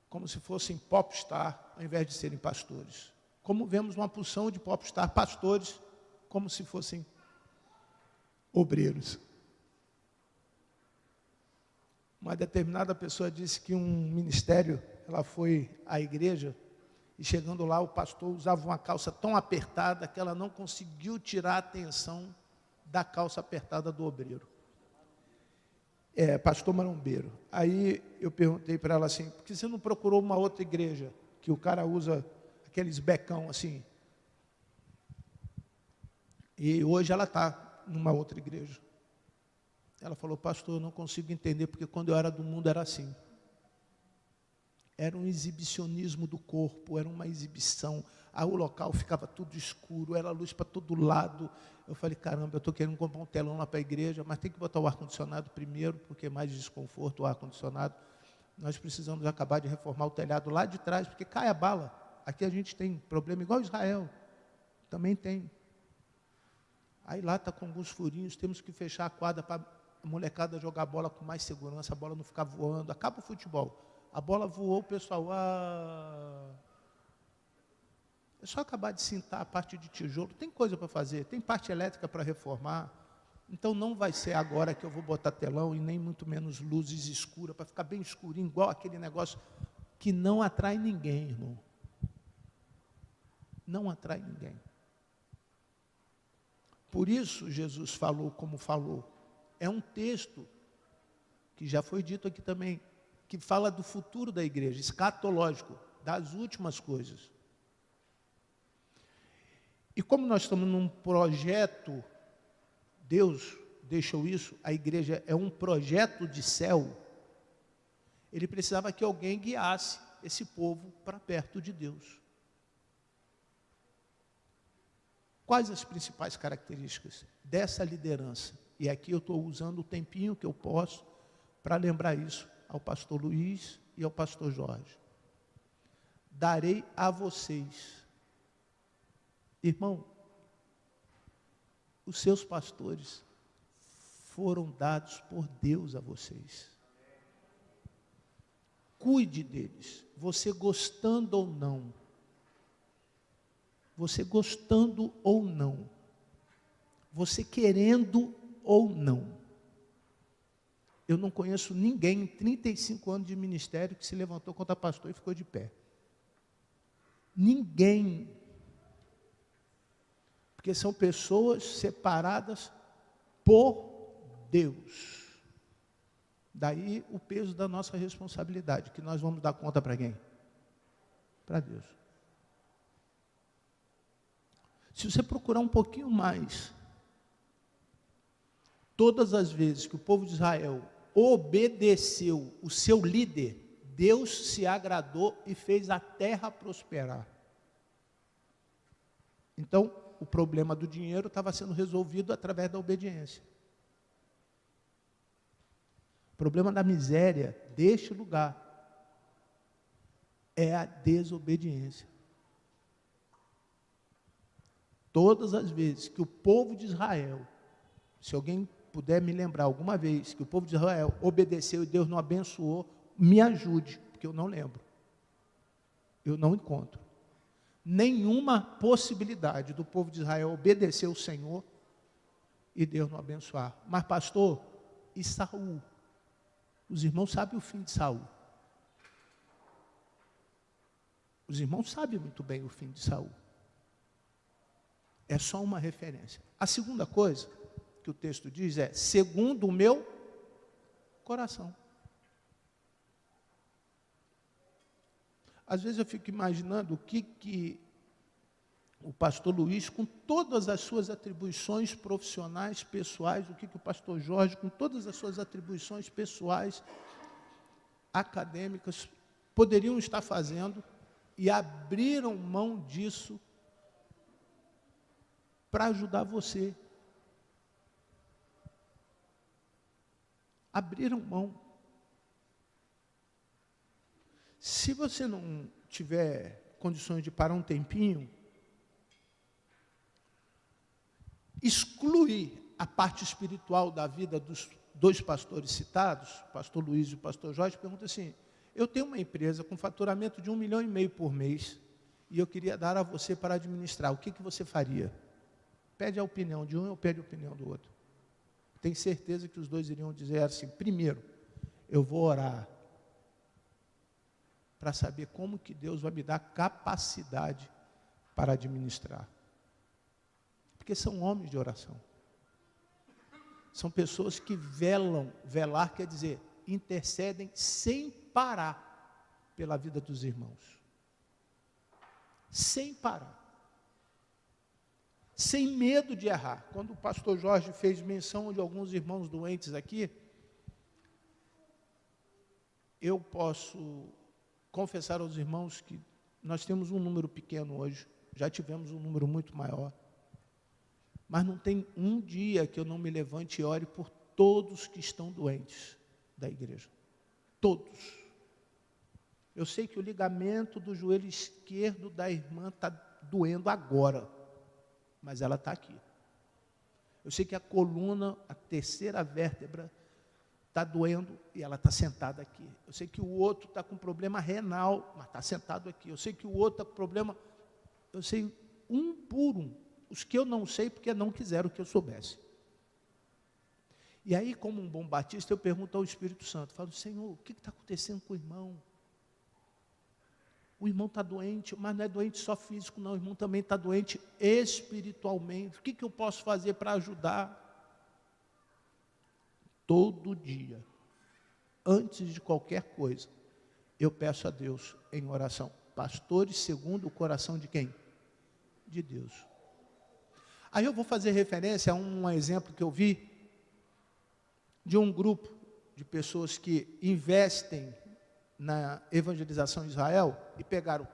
C: como se fossem popstar, ao invés de serem pastores. Como vemos uma porção de popstar pastores, como se fossem obreiros. Uma determinada pessoa disse que um ministério, ela foi à igreja, e chegando lá, o pastor usava uma calça tão apertada que ela não conseguiu tirar a atenção da calça apertada do obreiro. Pastor marombeiro. Aí eu perguntei para ela assim, por que você não procurou uma outra igreja, que o cara usa aqueles becão assim? E hoje ela está numa outra igreja. Ela falou, pastor, eu não consigo entender, porque quando eu era do mundo era assim. Era um exibicionismo do corpo, era uma exibição. Aí o local ficava tudo escuro, era luz para todo lado. Eu falei, caramba, eu estou querendo comprar um telão lá para a igreja, mas tem que botar o ar-condicionado primeiro, porque é mais desconforto o ar-condicionado. Nós precisamos acabar de reformar o telhado lá de trás, porque cai a bala. Aqui a gente tem problema igual Israel, também tem. Aí lá está com alguns furinhos, temos que fechar a quadra para a molecada jogar bola com mais segurança, a bola não ficar voando. Acaba o futebol. A bola voou, o pessoal, é só acabar de cintar a parte de tijolo, tem coisa para fazer, tem parte elétrica para reformar, então não vai ser agora que eu vou botar telão e nem muito menos luzes escuras, para ficar bem escurinho, igual aquele negócio que não atrai ninguém, irmão. Não atrai ninguém. Por isso Jesus falou como falou. É um texto que já foi dito aqui também, que fala do futuro da igreja, escatológico, das últimas coisas. E como nós estamos num projeto, Deus deixou isso, a igreja é um projeto de céu, ele precisava que alguém guiasse esse povo para perto de Deus. Quais as principais características dessa liderança? E aqui eu estou usando o tempinho que eu posso para lembrar isso ao pastor Luiz e ao pastor Jorge. Darei a vocês, irmão, os seus pastores foram dados por Deus a vocês. Cuide deles, você gostando ou não. Você gostando ou não. Você querendo ou não. Eu não conheço ninguém em 35 anos de ministério que se levantou contra pastor e ficou de pé. Ninguém. Porque são pessoas separadas por Deus. Daí o peso da nossa responsabilidade, que nós vamos dar conta para quem? Para Deus. Se você procurar um pouquinho mais, todas as vezes que o povo de Israel obedeceu o seu líder, Deus se agradou e fez a terra prosperar. Então, o problema do dinheiro estava sendo resolvido através da obediência. O problema da miséria deste lugar é a desobediência. Todas as vezes que o povo de Israel, se alguém puder me lembrar alguma vez que o povo de Israel obedeceu e Deus não abençoou, me ajude, porque eu não lembro. Eu não encontro nenhuma possibilidade do povo de Israel obedecer o Senhor e Deus não abençoar. Mas pastor, e Saul? Os irmãos sabem o fim de Saul. Os irmãos sabem muito bem o fim de Saul. É só uma referência. A segunda coisa que o texto diz é, segundo o meu coração. Às vezes eu fico imaginando o que o pastor Luiz, com todas as suas atribuições profissionais, pessoais, o que o pastor Jorge, com todas as suas atribuições pessoais, acadêmicas, poderiam estar fazendo e abriram mão disso para ajudar você. Abriram mão. Se você não tiver condições de parar um tempinho, exclui a parte espiritual da vida dos dois pastores citados, o pastor Luiz e o pastor Jorge, pergunta assim, eu tenho uma empresa com faturamento de 1,5 milhão por mês, e eu queria dar a você para administrar, o que você faria? Pede a opinião de um ou pede a opinião do outro? Tenho certeza que os dois iriam dizer assim, primeiro, eu vou orar para saber como que Deus vai me dar capacidade para administrar. Porque são homens de oração. São pessoas que velam, velar quer dizer, intercedem sem parar pela vida dos irmãos. Sem parar. Sem medo de errar. Quando o pastor Jorge fez menção de alguns irmãos doentes aqui, eu posso confessar aos irmãos que nós temos um número pequeno hoje, já tivemos um número muito maior, mas não tem um dia que eu não me levante e ore por todos que estão doentes da igreja. Todos. Eu sei que o ligamento do joelho esquerdo da irmã está doendo agora, mas ela está aqui. Eu sei que a coluna, a terceira vértebra, está doendo e ela está sentada aqui. Eu sei que o outro está com problema renal, mas está sentado aqui. Eu sei que o outro está com problema... Eu sei um por um. Os que eu não sei porque não quiseram que eu soubesse. E aí, como um bom batista, eu pergunto ao Espírito Santo, falo, Senhor, o que está acontecendo com o irmão? O irmão está doente, mas não é doente só físico, não. O irmão também está doente espiritualmente. O que eu posso fazer para ajudar? Todo dia, antes de qualquer coisa, eu peço a Deus em oração. Pastores segundo o coração de quem? De Deus. Aí eu vou fazer referência a um exemplo que eu vi de um grupo de pessoas que investem na evangelização em Israel e pegaram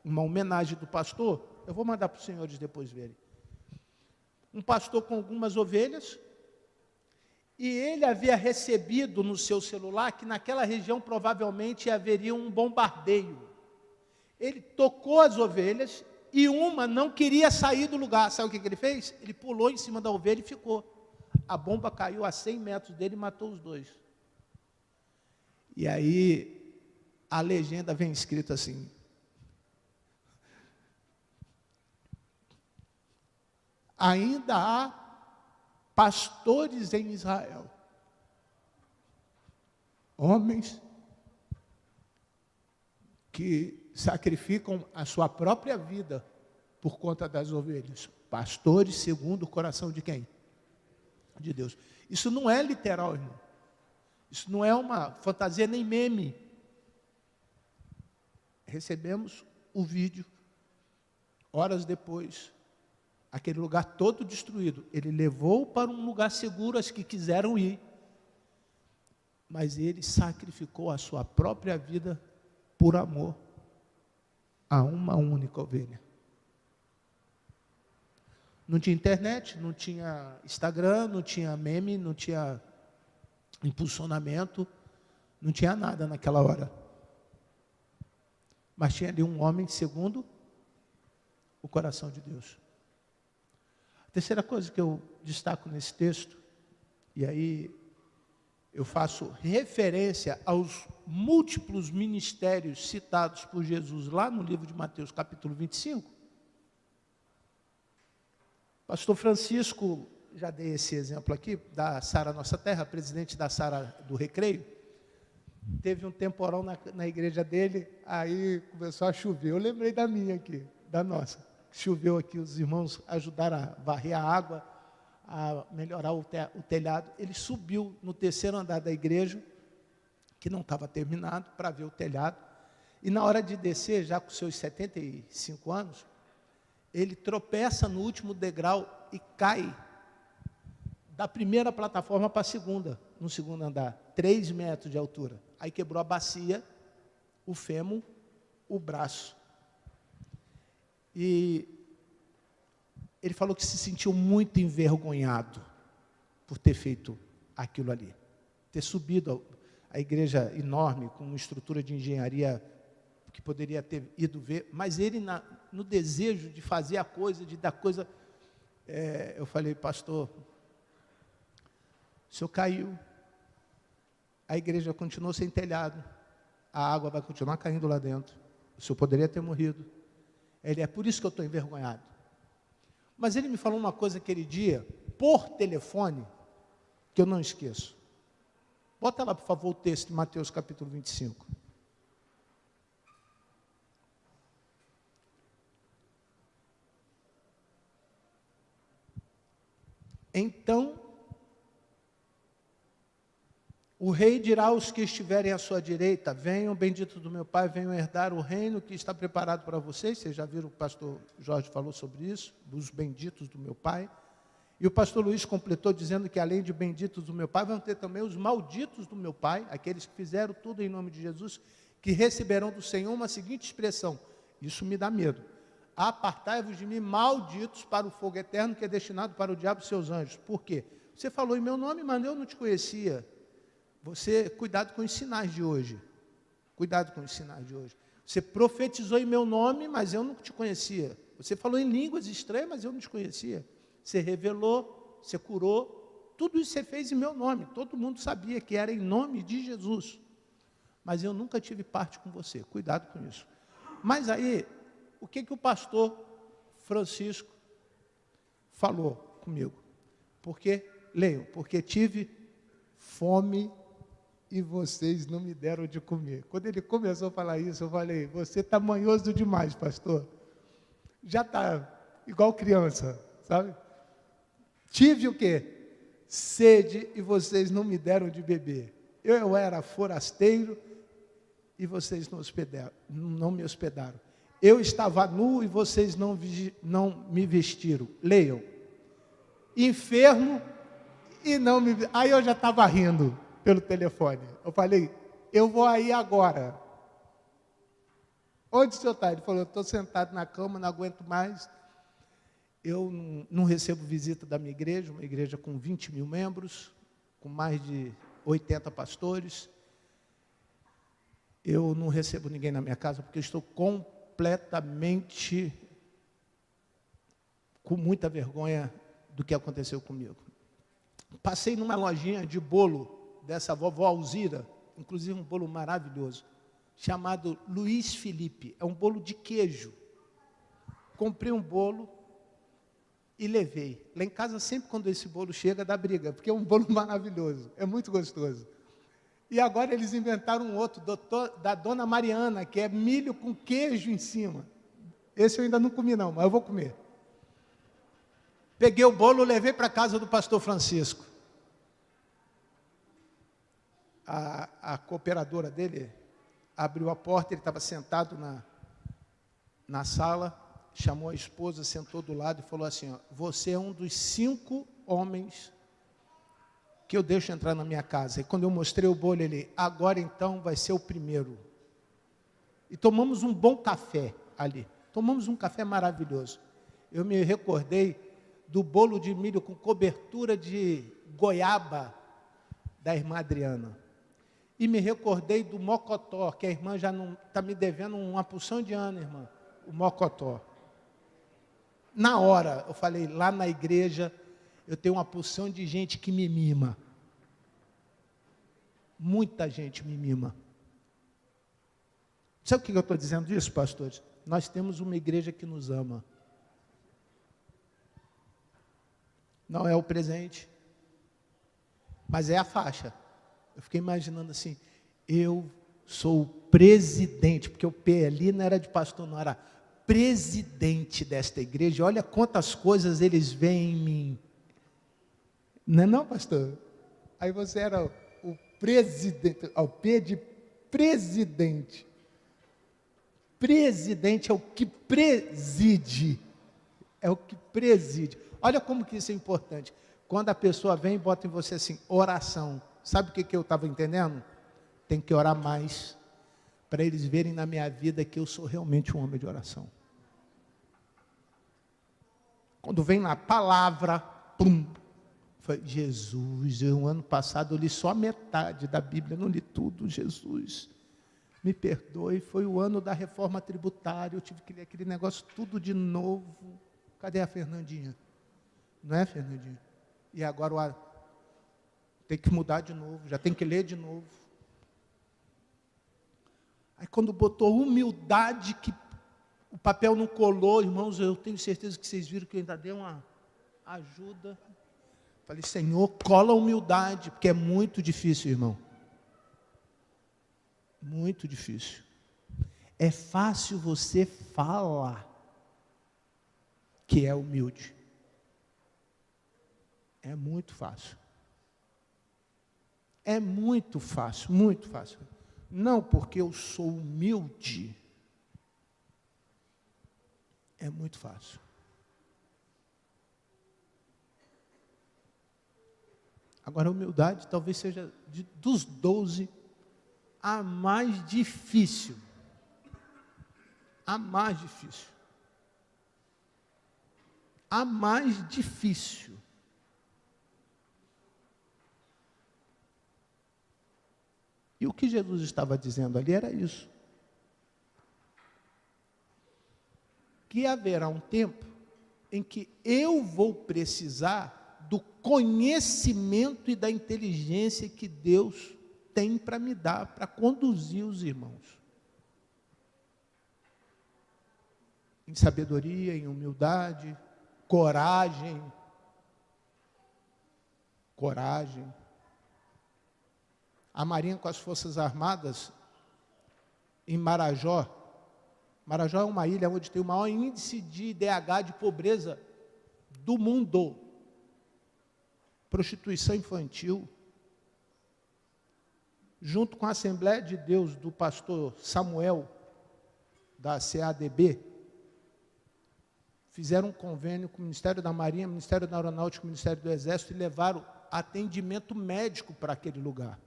C: uma homenagem do pastor. Eu vou mandar para os senhores depois verem. Um pastor com algumas ovelhas, e ele havia recebido no seu celular que naquela região provavelmente haveria um bombardeio. Ele tocou as ovelhas e uma não queria sair do lugar. Sabe o que ele fez? Ele pulou em cima da ovelha e ficou. A bomba caiu a 100 metros dele e matou os dois. E aí a legenda vem escrita assim: ainda há pastores em Israel, homens que sacrificam a sua própria vida por conta das ovelhas, pastores segundo o coração de quem? De Deus. Isso não é literal, irmão. Isso não é uma fantasia nem meme. Recebemos o vídeo, horas depois, aquele lugar todo destruído. Ele levou para um lugar seguro as que quiseram ir, mas ele sacrificou a sua própria vida por amor a uma única ovelha. Não tinha internet, não tinha Instagram, não tinha meme, não tinha impulsionamento, não tinha nada naquela hora. Mas tinha ali um homem segundo o coração de Deus. A terceira coisa que eu destaco nesse texto E aí eu faço referência aos múltiplos ministérios citados por Jesus lá no livro de Mateus, capítulo 25. Pastor Francisco, já dei esse exemplo aqui, da Sara Nossa Terra, presidente da Sara do Recreio, teve um temporal na igreja dele, aí começou a chover. Eu lembrei da minha aqui, da nossa. Choveu aqui, os irmãos ajudaram a varrer a água, a melhorar o telhado. Ele subiu no terceiro andar da igreja, que não estava terminado, para ver o telhado. E na hora de descer, já com seus 75 anos, ele tropeça no último degrau e cai da primeira plataforma para a segunda, no segundo andar, 3 metros de altura. Aí quebrou a bacia, o fêmur, o braço. E ele falou que se sentiu muito envergonhado por ter feito aquilo ali. Ter subido a igreja enorme, com uma estrutura de engenharia que poderia ter ido ver, mas ele, no desejo de fazer a coisa, de dar coisa, eu falei, pastor, o senhor caiu, a igreja continuou sem telhado, a água vai continuar caindo lá dentro, o senhor poderia ter morrido. Ele, é por isso que eu estou envergonhado. Mas ele me falou uma coisa aquele dia, por telefone, que eu não esqueço. Bota lá, por favor, o texto de Mateus capítulo 25. Então, o rei dirá aos que estiverem à sua direita, venham, benditos do meu Pai, venham herdar o reino que está preparado para vocês. Vocês já viram, o pastor Jorge falou sobre isso, dos benditos do meu Pai. E o pastor Luiz completou dizendo que além de benditos do meu Pai, vão ter também os malditos do meu Pai, aqueles que fizeram tudo em nome de Jesus, que receberão do Senhor uma seguinte expressão, isso me dá medo: apartai-vos de mim, malditos, para o fogo eterno que é destinado para o diabo e seus anjos. Por quê? Você falou em meu nome, mas eu não te conhecia. Você, cuidado com os sinais de hoje. Cuidado com os sinais de hoje. Você profetizou em meu nome, mas eu não te conhecia. Você falou em línguas estranhas, mas eu não te conhecia. Você revelou, você curou, tudo isso você fez em meu nome. Todo mundo sabia que era em nome de Jesus. Mas eu nunca tive parte com você. Cuidado com isso. Mas aí, o que o pastor Francisco falou comigo? Leiam, porque tive fome e vocês não me deram de comer. Quando ele começou a falar isso, eu falei, você está manhoso demais, pastor. Já está igual criança, sabe? Tive o quê? Sede e vocês não me deram de beber. Eu era forasteiro e vocês não me hospedaram. Eu estava nu e vocês não me vestiram. Leiam. Enfermo e não me... Aí eu já estava rindo pelo telefone. Eu falei, eu vou aí agora. Onde o senhor está? Ele falou, eu estou sentado na cama, não aguento mais. Eu não recebo visita da minha igreja, uma igreja com 20 mil membros, com mais de 80 pastores. Eu não recebo ninguém na minha casa, porque eu estou completamente com muita vergonha do que aconteceu comigo. Passei numa lojinha de bolo dessa vovó Alzira, inclusive um bolo maravilhoso, chamado Luiz Felipe. É um bolo de queijo. Comprei um bolo e levei. Lá em casa, sempre quando esse bolo chega, dá briga, porque é um bolo maravilhoso, é muito gostoso. E agora eles inventaram um outro, da Dona Mariana, que é milho com queijo em cima. Esse eu ainda não comi não, mas eu vou comer. Peguei o bolo, levei para a casa do pastor Francisco. A cooperadora dele abriu a porta, ele estava sentado na sala, chamou a esposa, sentou do lado e falou assim, ó, você é um dos 5 homens que eu deixo entrar na minha casa. E quando eu mostrei o bolo, ele, agora então vai ser o primeiro. E tomamos um bom café ali. Tomamos um café maravilhoso. Eu me recordei do bolo de milho com cobertura de goiaba da irmã Adriana. E me recordei do mocotó, que a irmã já não está me devendo uma porção de ano, irmã, o mocotó. Na hora, eu falei, lá na igreja, eu tenho uma porção de gente que me mima. Muita gente me mima. Sabe o que eu estou dizendo disso, pastores? Nós temos uma igreja que nos ama. Não é o presente, mas é a faixa. Eu fiquei imaginando assim, eu sou o presidente, porque o P ali não era de pastor, não, era presidente desta igreja. Olha quantas coisas eles veem em mim. Não é não, pastor? Aí você era o presidente, o P de presidente. Presidente é o que preside. É o que preside. Olha como que isso é importante. Quando a pessoa vem e bota em você assim, oração. Sabe o que eu estava entendendo? Tem que orar mais, para eles verem na minha vida que eu sou realmente um homem de oração. Quando vem na palavra, pum, foi Jesus, o ano passado eu li só a metade da Bíblia, não li tudo, Jesus, me perdoe, foi o ano da reforma tributária, eu tive que ler aquele negócio tudo de novo. Cadê a Fernandinha? Não é, Fernandinha? E agora tem que mudar de novo, já tem que ler de novo. Aí quando botou humildade, que o papel não colou, irmãos, eu tenho certeza que vocês viram que eu ainda dei uma ajuda. Falei, Senhor, cola a humildade, porque é muito difícil, irmão. Muito difícil. É fácil você falar que é humilde. É muito fácil. É muito fácil, muito fácil. Não porque eu sou humilde. É muito fácil. Agora, a humildade talvez seja dos 12 a mais difícil. A mais difícil. A mais difícil. E o que Jesus estava dizendo ali era isso. Que haverá um tempo em que eu vou precisar do conhecimento e da inteligência que Deus tem para me dar, para conduzir os irmãos. Em sabedoria, em humildade, coragem. Coragem. A Marinha com as Forças Armadas, em Marajó. Marajó é uma ilha onde tem o maior índice de IDH, de pobreza do mundo. Prostituição infantil. Junto com a Assembleia de Deus do pastor Samuel, da CADB, fizeram um convênio com o Ministério da Marinha, Ministério da Aeronáutica, Ministério do Exército e levaram atendimento médico para aquele lugar.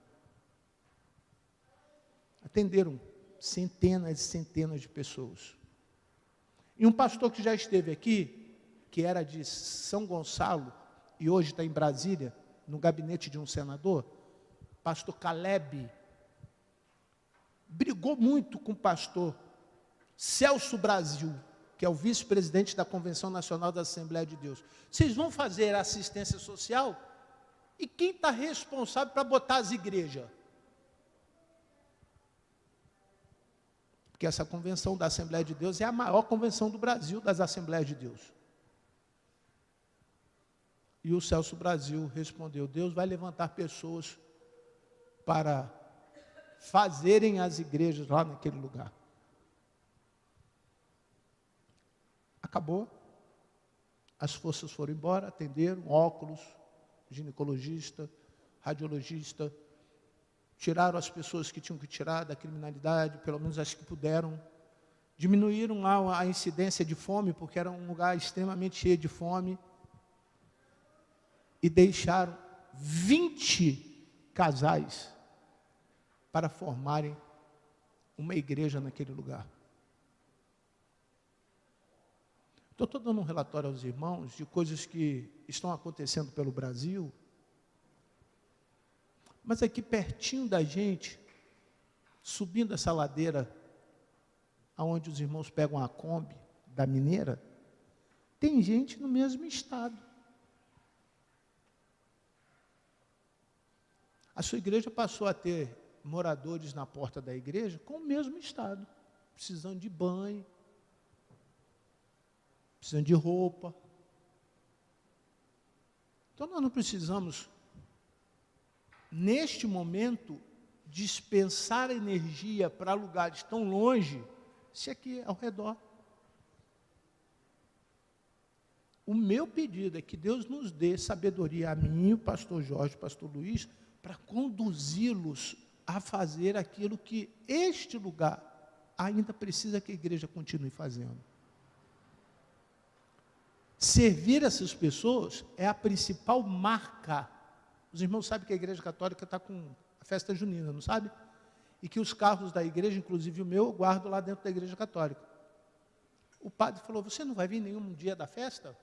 C: Atenderam centenas e centenas de pessoas. E um pastor que já esteve aqui, que era de São Gonçalo, e hoje está em Brasília, no gabinete de um senador, pastor Caleb, brigou muito com o pastor Celso Brasil, que é o vice-presidente da Convenção Nacional da Assembleia de Deus. Vocês vão fazer assistência social? E quem está responsável para botar as igrejas? Porque essa convenção da Assembleia de Deus é a maior convenção do Brasil das Assembleias de Deus. E o Celso Brasil respondeu, Deus vai levantar pessoas para fazerem as igrejas lá naquele lugar. Acabou. As forças foram embora, atenderam, óculos, ginecologista, radiologista, tiraram as pessoas que tinham que tirar da criminalidade, pelo menos as que puderam, diminuíram lá a incidência de fome, porque era um lugar extremamente cheio de fome, e deixaram 20 casais para formarem uma igreja naquele lugar. Estou dando um relatório aos irmãos de coisas que estão acontecendo pelo Brasil, mas aqui pertinho da gente, subindo essa ladeira, aonde os irmãos pegam a Kombi da Mineira, tem gente no mesmo estado. A sua igreja passou a ter moradores na porta da igreja com o mesmo estado, precisando de banho, precisando de roupa. Então nós não precisamos, neste momento, dispensar energia para lugares tão longe, se aqui ao redor. O meu pedido é que Deus nos dê sabedoria a mim, o pastor Jorge, o pastor Luiz, para conduzi-los a fazer aquilo que este lugar ainda precisa que a igreja continue fazendo. Servir essas pessoas é a principal marca. Os irmãos sabem que a igreja católica está com a festa junina, não sabe? E que os carros da igreja, inclusive o meu, eu guardo lá dentro da igreja católica. O padre falou, você não vai vir nenhum dia da festa?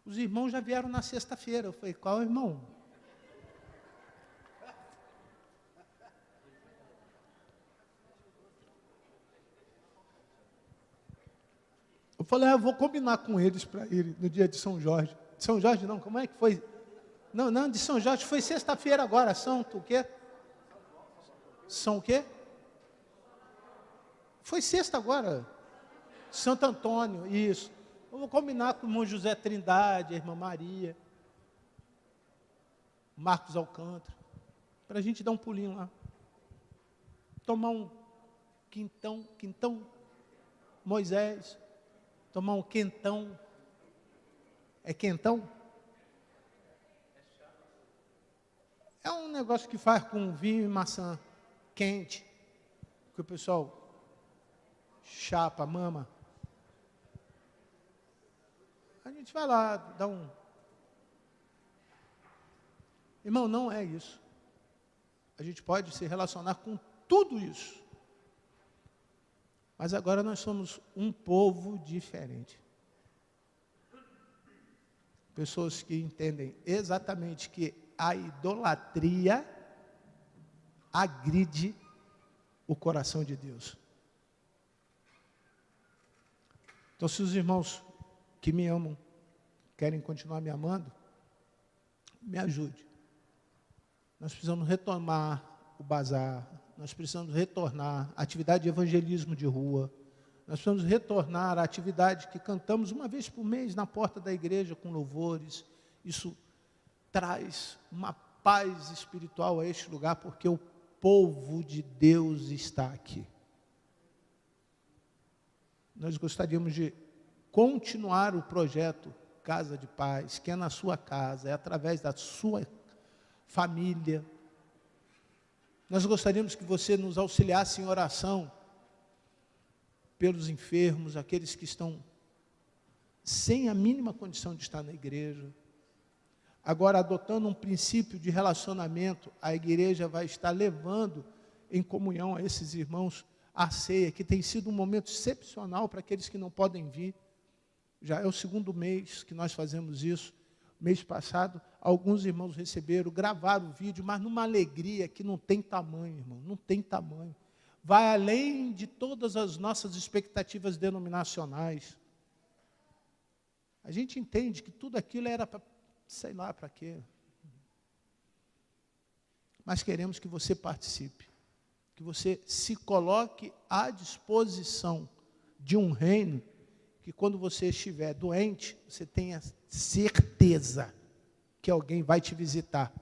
C: Os irmãos já vieram na sexta-feira. Eu falei, qual irmão? Eu falei, eu vou combinar com eles para ir no dia de São Jorge. De São Jorge não, como é que foi? Não, de São Jorge foi sexta-feira agora, Santo o quê? São o quê? Foi sexta agora. Santo Antônio, isso. Eu vou combinar com o irmão José Trindade, a irmã Maria, Marcos Alcântara, para a gente dar um pulinho lá. Tomar um quintão, Moisés, tomar um quentão. É quentão? É um negócio que faz com vinho e maçã quente, que o pessoal chapa, mama. A gente vai lá, dá um... Irmão, não é isso. A gente pode se relacionar com tudo isso. Mas agora nós somos um povo diferente. Pessoas que entendem exatamente que a idolatria agride o coração de Deus. Então, se os irmãos que me amam querem continuar me amando, me ajude. Nós precisamos retomar o bazar, nós precisamos retornar a atividade de evangelismo de rua, nós precisamos retornar a atividade que cantamos uma vez por mês na porta da igreja com louvores. Isso traz uma paz espiritual a este lugar, porque o povo de Deus está aqui. Nós gostaríamos de continuar o projeto Casa de Paz, que é na sua casa, é através da sua família. Nós gostaríamos que você nos auxiliasse em oração pelos enfermos, aqueles que estão sem a mínima condição de estar na igreja. Agora, adotando um princípio de relacionamento, a igreja vai estar levando em comunhão a esses irmãos a ceia, que tem sido um momento excepcional para aqueles que não podem vir. Já é o segundo mês que nós fazemos isso. Mês passado, alguns irmãos receberam, gravaram o vídeo, mas numa alegria que não tem tamanho, irmão, não tem tamanho. Vai além de todas as nossas expectativas denominacionais. A gente entende que tudo aquilo era para, sei lá para quê. Mas queremos que você participe, que você se coloque à disposição de um reino que quando você estiver doente, você tenha certeza que alguém vai te visitar.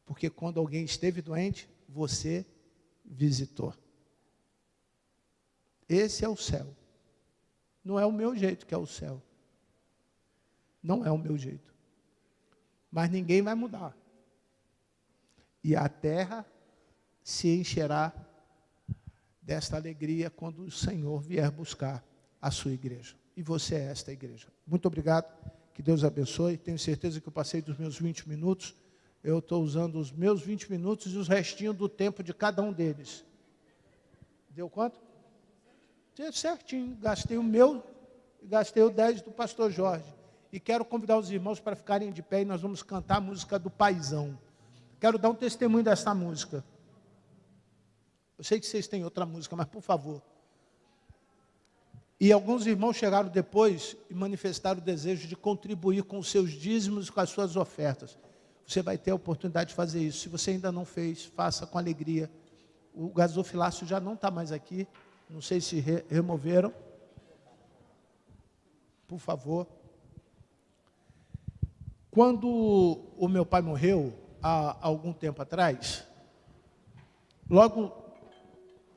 C: Porque quando alguém esteve doente, você visitou. Esse é o céu. Não é o meu jeito que é o céu. Não é o meu jeito. Mas ninguém vai mudar. E a terra se encherá desta alegria quando o Senhor vier buscar a sua igreja. E você é esta igreja. Muito obrigado, que Deus abençoe. Tenho certeza que eu passei dos meus 20 minutos. Eu estou usando os meus 20 minutos e os restinhos do tempo de cada um deles. Deu quanto? Deu certinho. Gastei o meu e gastei o 10 do pastor Jorge. E quero convidar os irmãos para ficarem de pé e nós vamos cantar a música do Paizão. Quero dar um testemunho dessa música. Eu sei que vocês têm outra música, mas por favor. E alguns irmãos chegaram depois e manifestaram o desejo de contribuir com os seus dízimos e com as suas ofertas. você vai ter a oportunidade de fazer isso. Se você ainda não fez, faça com alegria. O gasofilácio já não está mais aqui. Não sei se removeram. Por favor. Quando o meu pai morreu, há algum tempo atrás, logo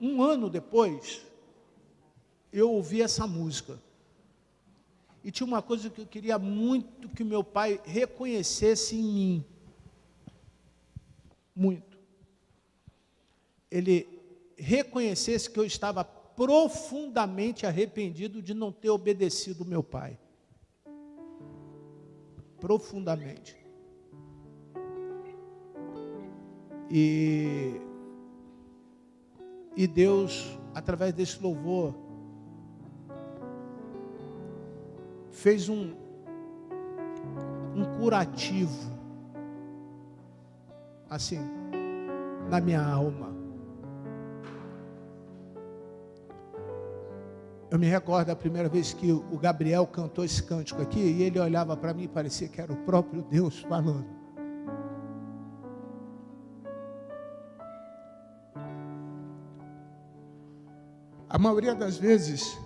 C: um ano depois, eu ouvi essa música. E tinha uma coisa que eu queria muito que o meu pai reconhecesse em mim. Muito. Ele reconhecesse que eu estava profundamente arrependido de não ter obedecido o meu pai. Profundamente. E Deus, através desse louvor, fez um curativo, assim, na minha alma. Eu me recordo da primeira vez que o Gabriel cantou esse cântico aqui, e ele olhava para mim e parecia que era o próprio Deus falando. A maioria das vezes,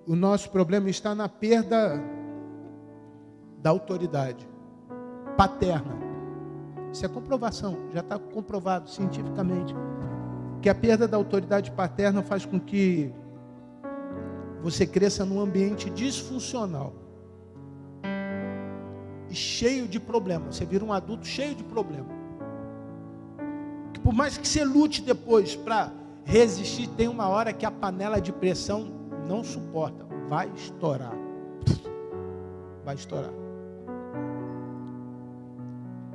C: o nosso problema está na perda da autoridade paterna. Isso é comprovação, já está comprovado cientificamente, que a perda da autoridade paterna faz com que você cresça num ambiente disfuncional e cheio de problemas. Você vira um adulto cheio de problemas. Que por mais que você lute depois para resistir, tem uma hora que a panela de pressão não suporta, vai estourar. Vai estourar.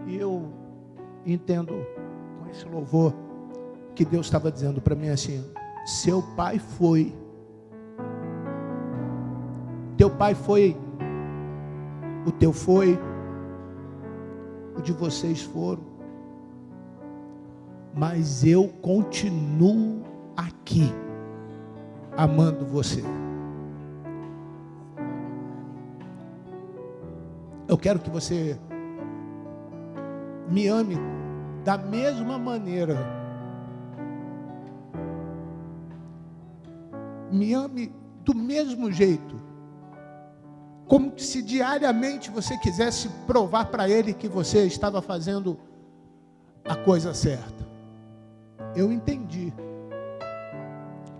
C: E eu entendo com esse louvor que Deus estava dizendo para mim assim: seu pai foi, teu pai foi, o teu foi, o de vocês foram, mas eu continuo aqui, amando você. Eu quero que você me ame da mesma maneira. Me ame do mesmo jeito. Como se diariamente você quisesse provar para ele que você estava fazendo a coisa certa. Eu entendi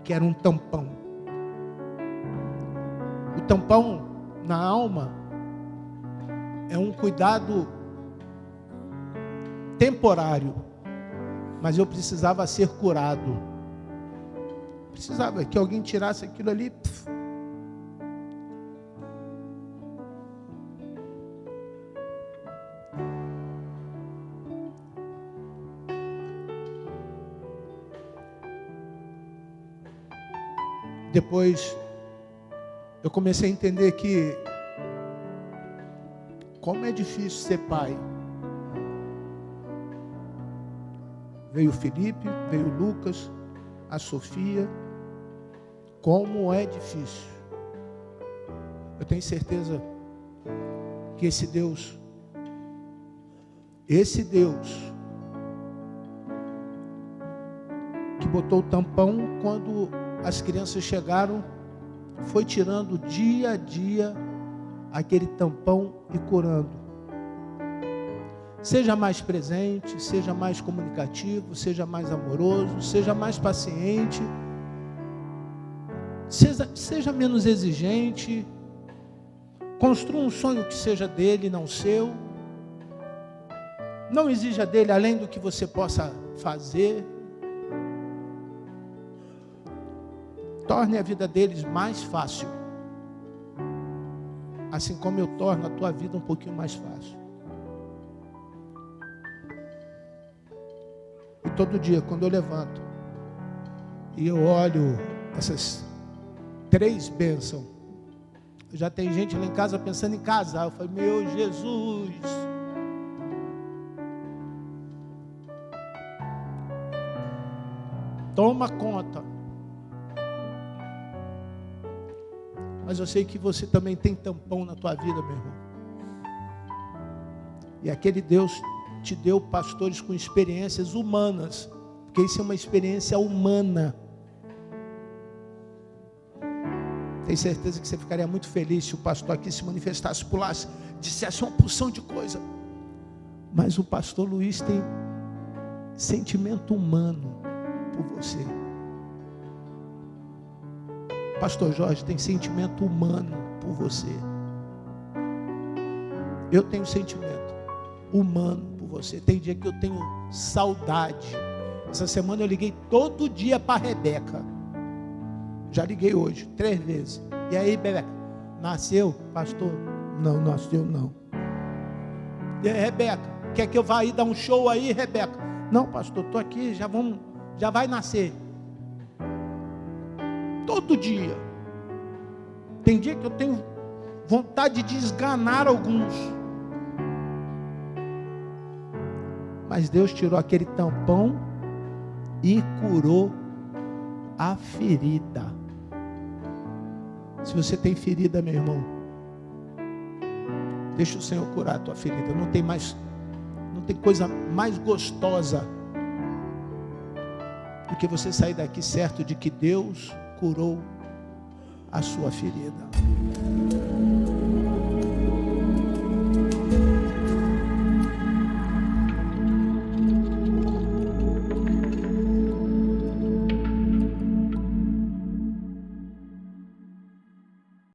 C: que era um tampão. O tampão na alma é um cuidado temporário, mas eu precisava ser curado. Precisava que alguém tirasse aquilo ali. Depois eu comecei a entender que como é difícil ser pai. Veio o Felipe, veio o Lucas, a Sofia. Como é difícil. Eu tenho certeza que esse Deus que botou o tampão quando as crianças chegaram, foi tirando dia a dia aquele tampão e curando. Seja mais presente, seja mais comunicativo, seja mais amoroso, seja mais paciente, seja menos exigente, construa um sonho que seja dele, não seu. Não exija dele além do que você possa fazer. Torne a vida deles mais fácil, assim como eu torno a tua vida um pouquinho mais fácil. E todo dia, quando eu levanto e eu olho essas 3 bênçãos, já tem gente lá em casa pensando em casar. Eu falei, meu Jesus, toma conta. Mas eu sei que você também tem tampão na tua vida, meu irmão. E aquele Deus te deu pastores com experiências humanas, porque isso é uma experiência humana. Tenho certeza que você ficaria muito feliz se o pastor aqui se manifestasse, pulasse, dissesse uma porção de coisa. Mas o pastor Luiz tem sentimento humano por você. O pastor Jorge tem sentimento humano por você. Eu tenho sentimento humano por você. Tem dia que eu tenho saudade. Essa semana eu liguei todo dia para a Rebeca. Já liguei hoje, 3 vezes. E aí, Rebeca, nasceu? Pastor, não nasceu não. E aí, Rebeca, quer que eu vá aí dar um show aí, Rebeca? Não, pastor, estou aqui, já vai nascer. Todo dia. Tem dia que eu tenho vontade de esganar alguns. Mas Deus tirou aquele tampão e curou a ferida. Se você tem ferida, meu irmão, deixa o Senhor curar a tua ferida. Não tem coisa mais gostosa do que você sair daqui certo de que Deus curou a sua ferida.